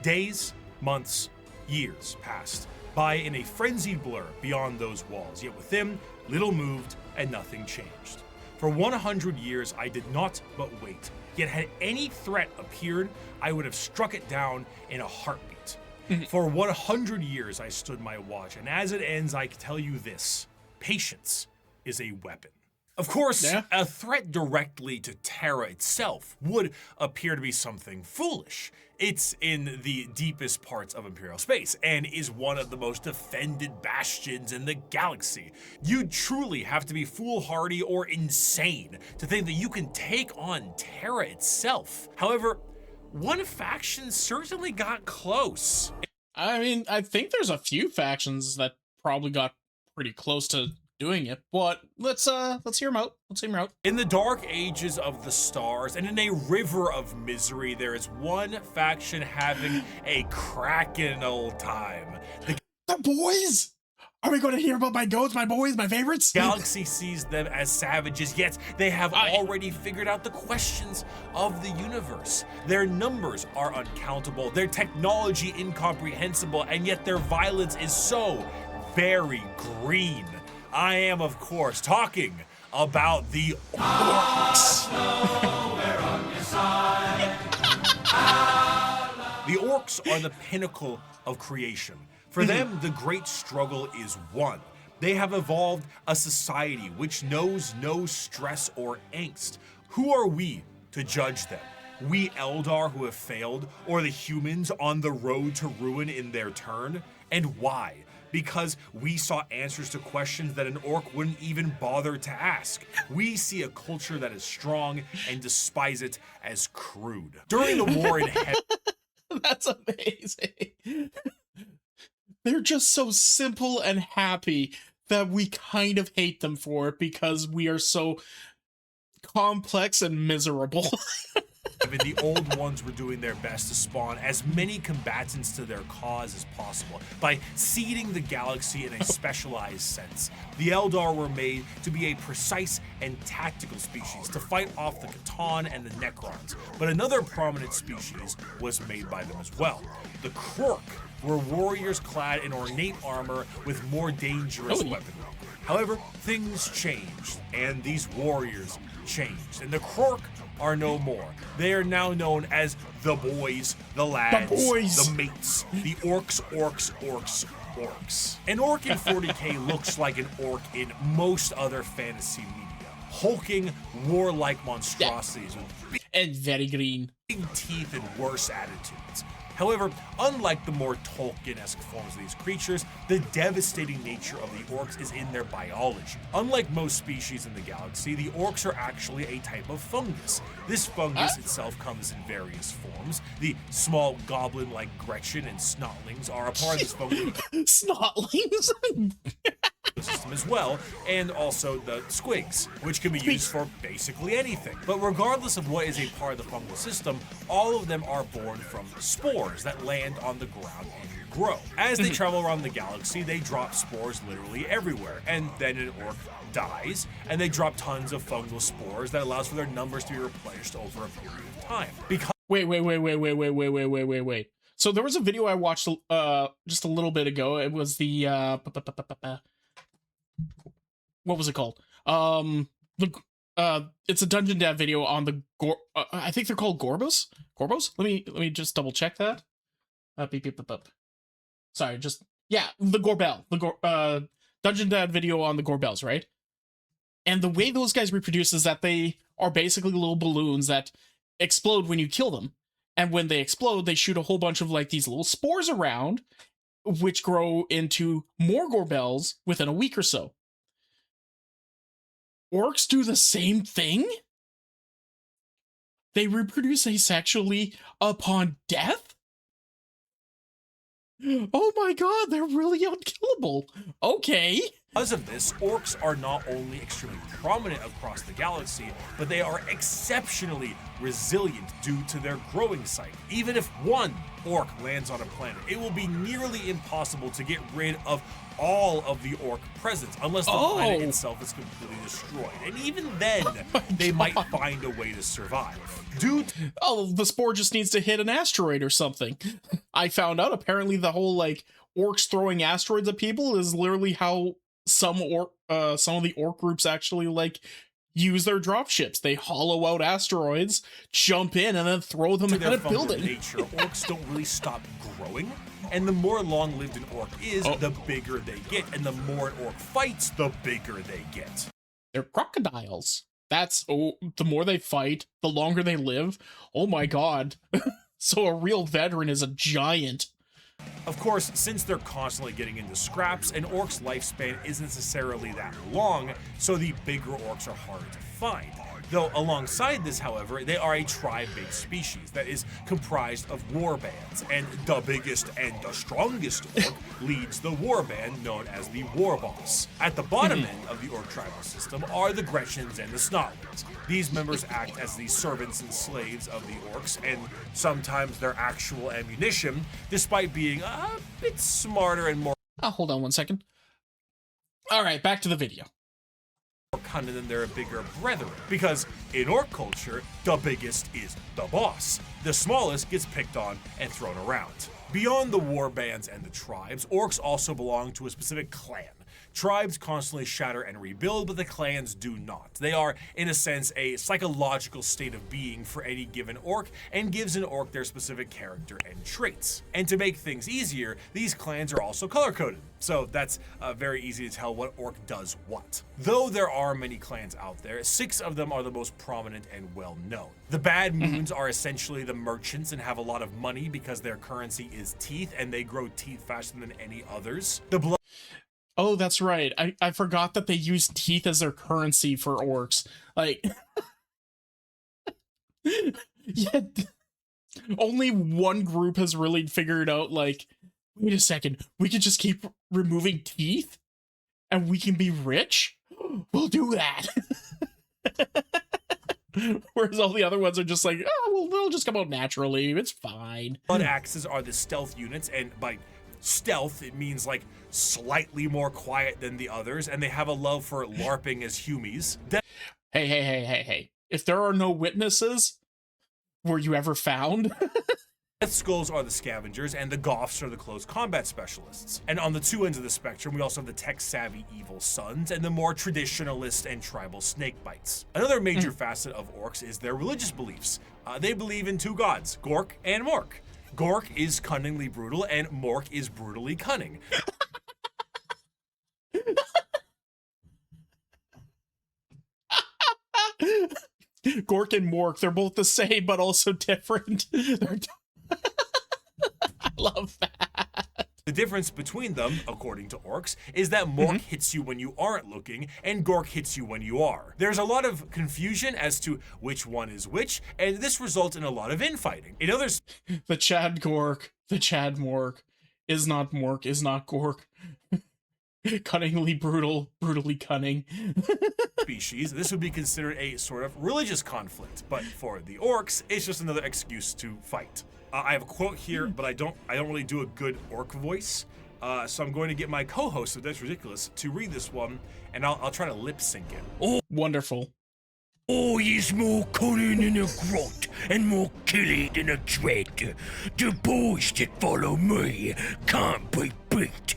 Days, months, years passed by in a frenzied blur beyond those walls, yet within, little moved and nothing changed. For 100 years, I did not but wait, yet had any threat appeared, I would have struck it down in a heartbeat. For 100 years, I stood my watch, and as it ends, I can tell you this: patience is a weapon. Of course, a threat directly to Terra itself would appear to be something foolish. It's in the deepest parts of Imperial space and is one of the most defended bastions in the galaxy. You'd truly have to be foolhardy or insane to think that you can take on Terra itself. However, one faction certainly got close. I mean, I think there's a few factions that probably got pretty close to doing it, but let's hear them out. Let's hear them out. In the dark ages of the stars and in a river of misery, there is one faction having a cracking old time. The boys! Are we going to hear about my goats, my boys, my favorites? Galaxy sees them as savages, yet they have already figured out the questions of the universe. Their numbers are uncountable, their technology incomprehensible, and yet their violence is so very green. I am, of course, talking about the orcs. The orcs are the pinnacle of creation. For them, the great struggle is won. They have evolved a society which knows no stress or angst. Who are we to judge them? We Eldar who have failed, or the humans on the road to ruin in their turn? And why? Because we saw answers to questions that an orc wouldn't even bother to ask. We see a culture that is strong and despise it as crude. During the war in heaven... That's amazing. They're just so simple and happy that we kind of hate them for it because we are so complex and miserable. The old ones were doing their best to spawn as many combatants to their cause as possible by seeding the galaxy in a specialized sense. The Eldar were made to be a precise and tactical species to fight off the Catan and the Necrons, but another prominent species was made by them as well. The Krork were warriors clad in ornate armor with more dangerous weaponry. However, things changed, and these warriors changed, and the Krork are no more. They are now known as the boys, the lads, the mates, the orcs. An orc in 40K looks like an orc in most other fantasy media. Hulking, warlike monstrosities with and very green big teeth and worse attitudes. However, unlike the more Tolkien-esque forms of these creatures, the devastating nature of the orcs is in their biology. Unlike most species in the galaxy, the orcs are actually a type of fungus. This fungus itself comes in various forms. The small goblin-like Gretchen and Snotlings are a part of this fungus. Snotlings? System as well, and also the squigs, which can be used for basically anything. But regardless of what is a part of the fungal system, all of them are born from spores that land on the ground and grow. As they travel around the galaxy, they drop spores literally everywhere, and then an orc dies, and they drop tons of fungal spores that allows for their numbers to be replenished over a period of time. Because Wait. So there was a video I watched just a little bit ago. It was the what was it called? It's a dungeon dev video on the I think they're called Gorbos. Let me just double check that. Beep. Sorry, just the Gorbel. Dungeon Dad video on the Gorbels, right? And the way those guys reproduce is that they are basically little balloons that explode when you kill them. And when they explode, they shoot a whole bunch of like these little spores around, which grow into more Gorbels within a week or so. Orcs do the same thing? They reproduce asexually upon death? Oh my god, they're really unkillable. Okay. Because of this, orcs are not only extremely prominent across the galaxy, but they are exceptionally resilient due to their growing cycle. Even if one orc lands on a planet, it will be nearly impossible to get rid of all of the orc presence unless the planet itself is completely destroyed. And even then, they might find a way to survive. The spore just needs to hit an asteroid or something. I found out apparently the whole like orcs throwing asteroids at people is literally how some of the orc groups actually like use their dropships. They hollow out asteroids, jump in, and then throw them at a building. Nature, orcs don't really stop growing. And the more long-lived an orc is, the bigger they get. And the more an orc fights, the bigger they get. They're crocodiles. That's, the more they fight, the longer they live. Oh my god. So a real veteran is a giant. Of course, since they're constantly getting into scraps, an orc's lifespan isn't necessarily that long, so the bigger orcs are harder to find. Though alongside this, however, they are a tribe-based species that is comprised of warbands, and the biggest and the strongest orc leads the warband known as the war boss. At the bottom end of the orc tribal system are the Gretchens and the Snotlings. These members act as the servants and slaves of the orcs, and sometimes their actual ammunition, despite being a bit smarter and more hold on one second. Alright, back to the video. cunning than their bigger brethren, because in orc culture, the biggest is the boss. The smallest gets picked on and thrown around. Beyond the war bands and the tribes, orcs also belong to a specific clan. Tribes constantly shatter and rebuild, but the clans do not. They are, in a sense, a psychological state of being for any given orc, and gives an orc their specific character and traits. And to make things easier, these clans are also color-coded, so that's very easy to tell what orc does what. Though there are many clans out there, 6 of them are the most prominent and well-known. The Bad Moons are essentially the merchants and have a lot of money because their currency is teeth, and they grow teeth faster than any others. The Oh, that's right. I forgot that they use teeth as their currency for orcs. Like, yeah, only one group has really figured out, like, wait a second, we could just keep removing teeth and we can be rich? We'll do that. Whereas all the other ones are just like, oh, well, they'll just come out naturally. It's fine. Blood axes are the stealth units, and by stealth, it means like slightly more quiet than the others, and they have a love for LARPing as humies. Hey. If there are no witnesses, were you ever found? Death Skulls are the scavengers, and the Goths are the close combat specialists. And on the two ends of the spectrum, we also have the tech-savvy Evil Sons, and the more traditionalist and tribal Snakebites. Another major facet of orcs is their religious beliefs. They believe in 2 gods, Gork and Mork. Gork is cunningly brutal, and Mork is brutally cunning. Gork and Mork, they're both the same, but also different. I love that. The difference between them, according to orcs, is that Mork hits you when you aren't looking, and Gork hits you when you are. There's a lot of confusion as to which one is which, and this results in a lot of infighting. In others, the Chad Gork, the Chad Mork, is not Gork. Cunningly brutal, brutally cunning. species, this would be considered a sort of religious conflict, but for the orcs, it's just another excuse to fight. I have a quote here, but I don't really do a good orc voice, so I'm going to get my co-host of That's Ridiculous to read this one, and I'll try to lip sync it. Oh, wonderful. Oh, he's more cunning in a grot and more killing than a dread. The boys that follow me can't be beat.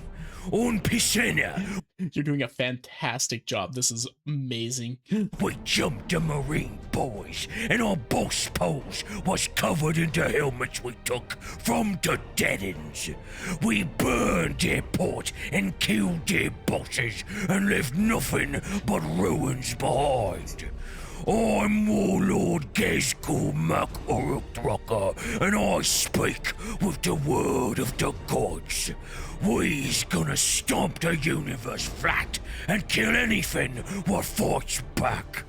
On Pisana. You're doing a fantastic job. This is amazing. We jumped the Marine boys, and our boss pose was covered in the helmets we took from the dead-ends. We burned their port and killed their bosses and left nothing but ruins behind. I'm Warlord Gezgul Mac Uruk-Drucker, and I speak with the word of the gods. We's gonna stomp the universe flat and kill anything what fights back.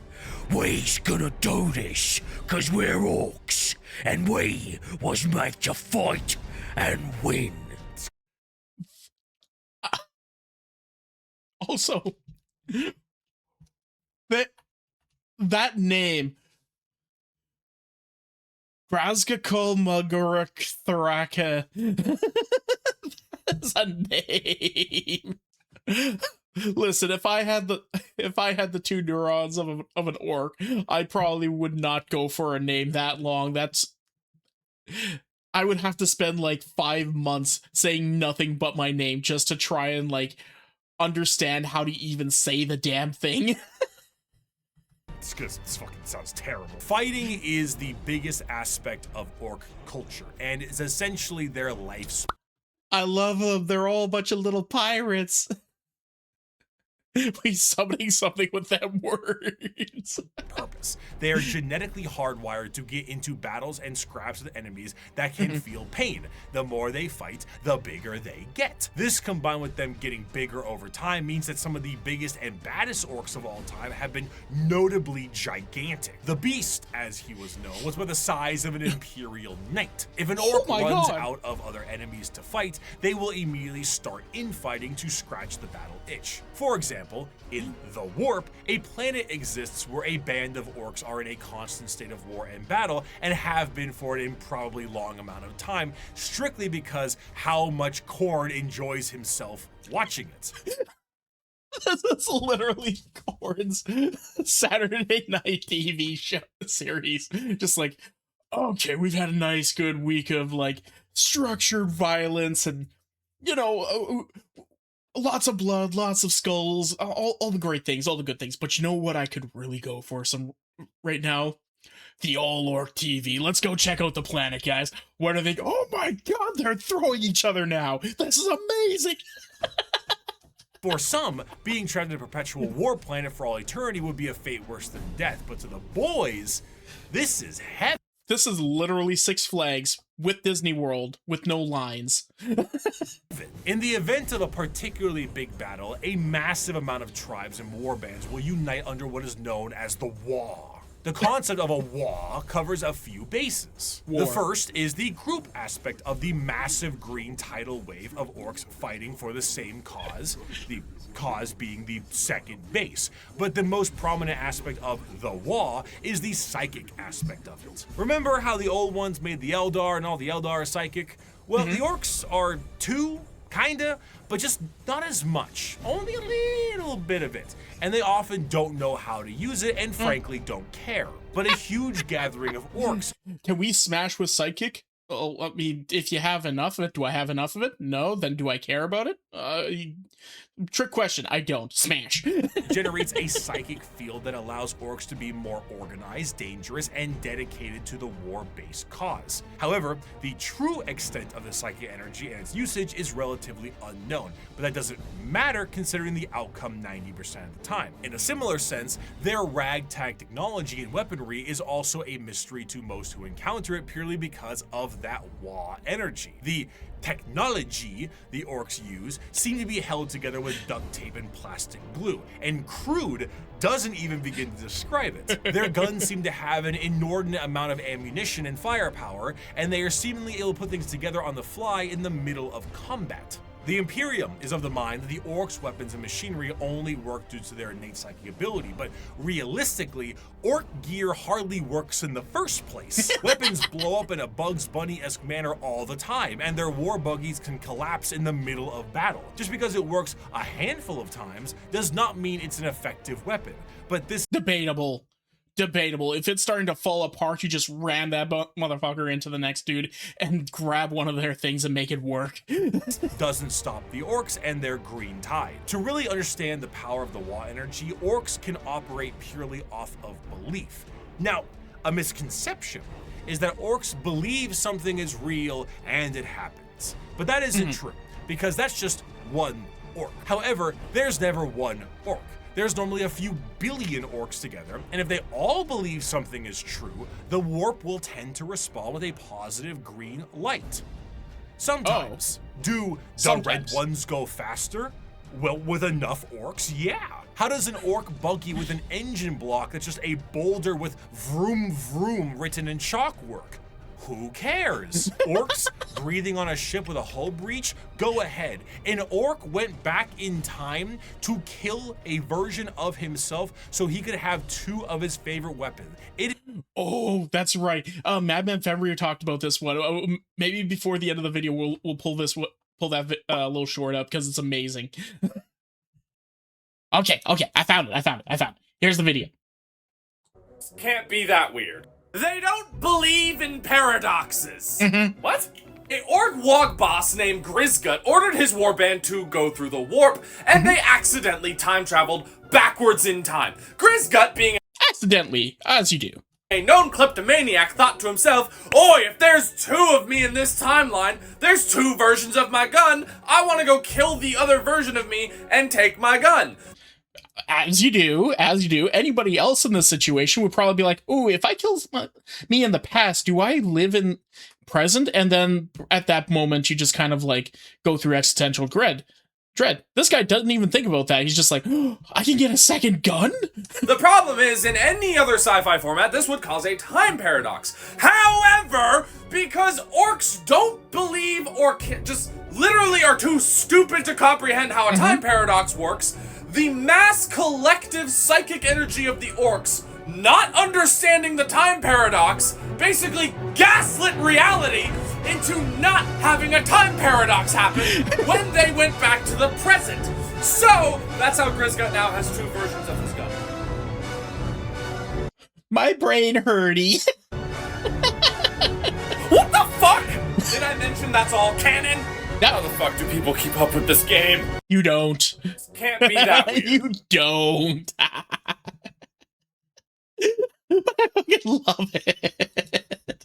We's gonna do this 'cause we're orcs, and we was made to fight and win. Also, that name, Grazgakul Maguruk Thraka, that's a name. Listen, if I had the two neurons of an orc, I probably would not go for a name that long. I would have to spend like 5 months saying nothing but my name just to try and like understand how to even say the damn thing. It's because this fucking sounds terrible. Fighting is the biggest aspect of orc culture, and it's essentially their life. I love them. They're all a bunch of little pirates. We summoning something with them words. Purpose. They are genetically hardwired to get into battles and scraps with enemies that can feel pain. The more they fight, the bigger they get. This, combined with them getting bigger over time, means that some of the biggest and baddest orcs of all time have been notably gigantic. The Beast, as he was known, was about the size of an Imperial Knight. If an orc runs out of other enemies to fight, they will immediately start infighting to scratch the battle itch. For example, in The Warp, a planet exists where a band of orcs are in a constant state of war and battle, and have been for an improbably long amount of time, strictly because how much Korn enjoys himself watching it. This is literally Korn's Saturday night TV show series. Just like, okay, we've had a nice good week of like structured violence and, you know, lots of blood, lots of skulls, all the great things, all the good things. But you know what I could really go for some right now? The All-Orc TV. Let's go check out the planet, guys. What are they? Oh my god, they're throwing each other now. This is amazing. For some, being trapped in a perpetual war planet for all eternity would be a fate worse than death. But to the boys, this is heaven. This is literally Six Flags with Disney World with no lines. In the event of a particularly big battle, a massive amount of tribes and warbands will unite under what is known as the WAAAAAHHHH. The concept of a WAAAAAAHHH covers a few bases. The first is the group aspect of the massive green tidal wave of orcs fighting for the same cause, the cause being the second base. But the most prominent aspect of the WAAAAAAHHH is the psychic aspect of it. Remember how the old ones made the Eldar and all the Eldar are psychic? Well, the orcs are too, kinda, but just not as much. Only a little bit of it. And they often don't know how to use it and frankly don't care. But a huge gathering of orcs. Can we smash with psychic? Oh, I mean, if you have enough of it, do I have enough of it? No, then do I care about it? Trick question, I don't. Smash. Generates a psychic field that allows orcs to be more organized, dangerous, and dedicated to the war-based cause. However, the true extent of the psychic energy and its usage is relatively unknown, but that doesn't matter considering the outcome 90% of the time. In a similar sense, their ragtag technology and weaponry is also a mystery to most who encounter it purely because of that WAAAAAAHH energy. The technology the orcs use seem to be held together with duct tape and plastic glue, and crude doesn't even begin to describe it. Their guns seem to have an inordinate amount of ammunition and firepower, and they are seemingly able to put things together on the fly in the middle of combat. The Imperium is of the mind that the orcs' weapons and machinery only work due to their innate psychic ability, but realistically, orc gear hardly works in the first place. Weapons blow up in a Bugs Bunny-esque manner all the time, and their war buggies can collapse in the middle of battle. Just because it works a handful of times does not mean it's an effective weapon, but this— Debatable. debatable. If it's starting to fall apart, you just ram that motherfucker into the next dude and grab one of their things and make it work. Doesn't stop the orcs and their green tide. To really understand the power of the Wa energy, orcs can operate purely off of belief. Now, a misconception is that orcs believe something is real and it happens. But that isn't true, because that's just one orc. However, there's never one orc. There's normally a few billion orcs together, and if they all believe something is true, the warp will tend to respond with a positive green light. Sometimes. Do the Sometimes. red ones go faster? Well, with enough orcs, yeah. How does an orc buggy with an engine block that's just a boulder with vroom vroom written in chalk work? Who cares? Orcs breathing on a ship with a hull breach? Go ahead. An orc went back in time to kill a version of himself so he could have two of his favorite weapons. Oh, that's right. Madman February talked about this one. Maybe before the end of the video, we'll pull that little short up because it's amazing. Okay, I found it. Here's the video. Can't be that weird. They don't believe in paradoxes. What? A orc wog boss named Grizgut ordered his warband to go through the warp, and they accidentally time traveled backwards in time. Grizgut, being Accidentally, as you do. a known kleptomaniac, thought to himself, "Oi, if there's two of me in this timeline, there's two versions of my gun. I want to go kill the other version of me and take my gun." As you do. Anybody else in this situation would probably be like, "Ooh, if I kill me in the past, do I live in present?" And then at that moment, you just kind of like go through existential dread. This guy doesn't even think about that. He's just like, "Oh, I can get a second gun?" The problem is, in any other sci-fi format, this would cause a time paradox. However, because orcs don't believe or just literally are too stupid to comprehend how a time paradox works, the mass collective psychic energy of the orcs, not understanding the time paradox, basically gaslit reality into not having a time paradox happen when they went back to the present. So, that's how Grizgut now has two versions of his gun. My brain hurty. What the fuck? Did I mention that's all canon? How the fuck do people keep up with this game? You don't. Can't be that weird. You don't. I fucking love it.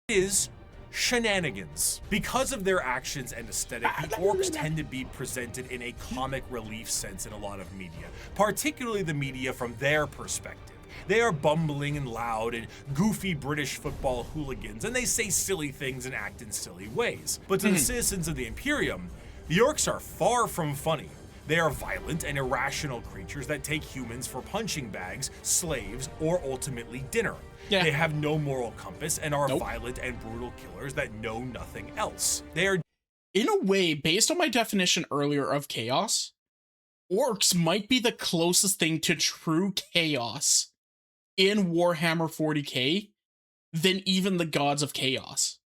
Is shenanigans. Because of their actions and aesthetic, the orcs tend to be presented in a comic relief sense in a lot of media, particularly the media from their perspective. They are bumbling and loud and goofy British football hooligans, and they say silly things and act in silly ways. But to the citizens of the Imperium, the orcs are far from funny. They are violent and irrational creatures that take humans for punching bags, slaves, or ultimately dinner. Yeah. They have no moral compass and are violent and brutal killers that know nothing else. They are, In a way, based on my definition earlier of chaos, orcs might be the closest thing to true chaos in Warhammer 40K than even the gods of chaos.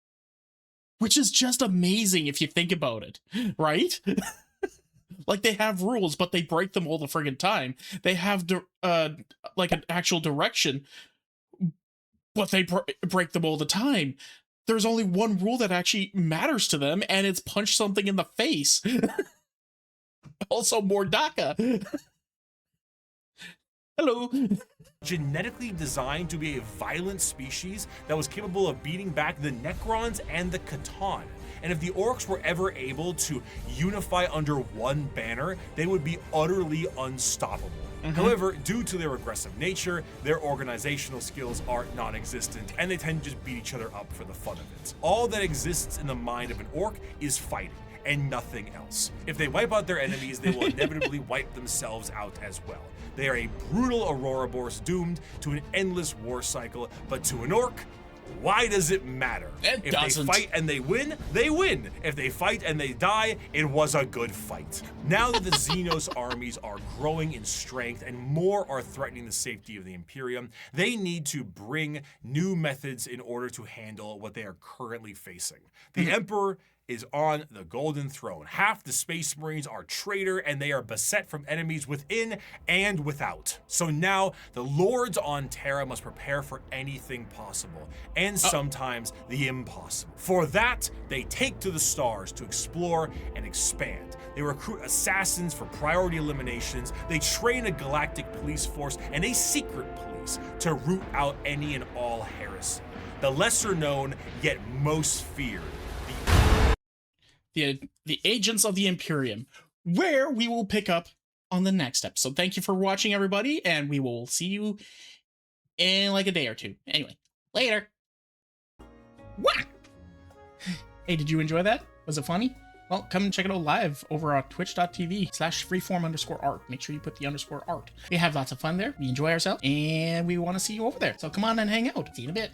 Which is just amazing if you think about it, right? Like, they have rules, but they break them all the friggin' time. They have like an actual direction, but they break them all the time. There's only one rule that actually matters to them, and it's punch something in the face. Also, Mordaka. Hello. genetically designed to be a violent species that was capable of beating back the Necrons and the Catan. And if the orcs were ever able to unify under one banner, they would be utterly unstoppable. However, due to their aggressive nature, their organizational skills are non-existent, and they tend to just beat each other up for the fun of it. All that exists in the mind of an orc is fighting, and nothing else. If they wipe out their enemies, they will inevitably wipe themselves out as well. They are a brutal Ouroboros doomed to an endless war cycle, but to an orc, why does it matter? If they fight and they win, they win. If they fight and they die, it was a good fight. Now that the Xenos armies are growing in strength and more are threatening the safety of the Imperium, they need to bring new methods in order to handle what they are currently facing. The Emperor is on the Golden Throne. Half the Space Marines are traitor, and they are beset from enemies within and without. So now the Lords on Terra must prepare for anything possible, and sometimes the impossible. For that, they take to the stars to explore and expand. They recruit assassins for priority eliminations, they train a galactic police force and a secret police to root out any and all heresy. The lesser known, yet most feared, the Agents of the Imperium, where we will pick up on the next episode. Thank you for watching, everybody, and we will see you in like a day or two. Anyway, later. Wah! Hey, did you enjoy that? Was it funny? Well, come and check it out live over on twitch.tv/freeform_art. Make sure you put the _art. We have lots of fun there. We enjoy ourselves, and we want to see you over there. So come on and hang out. See you in a bit.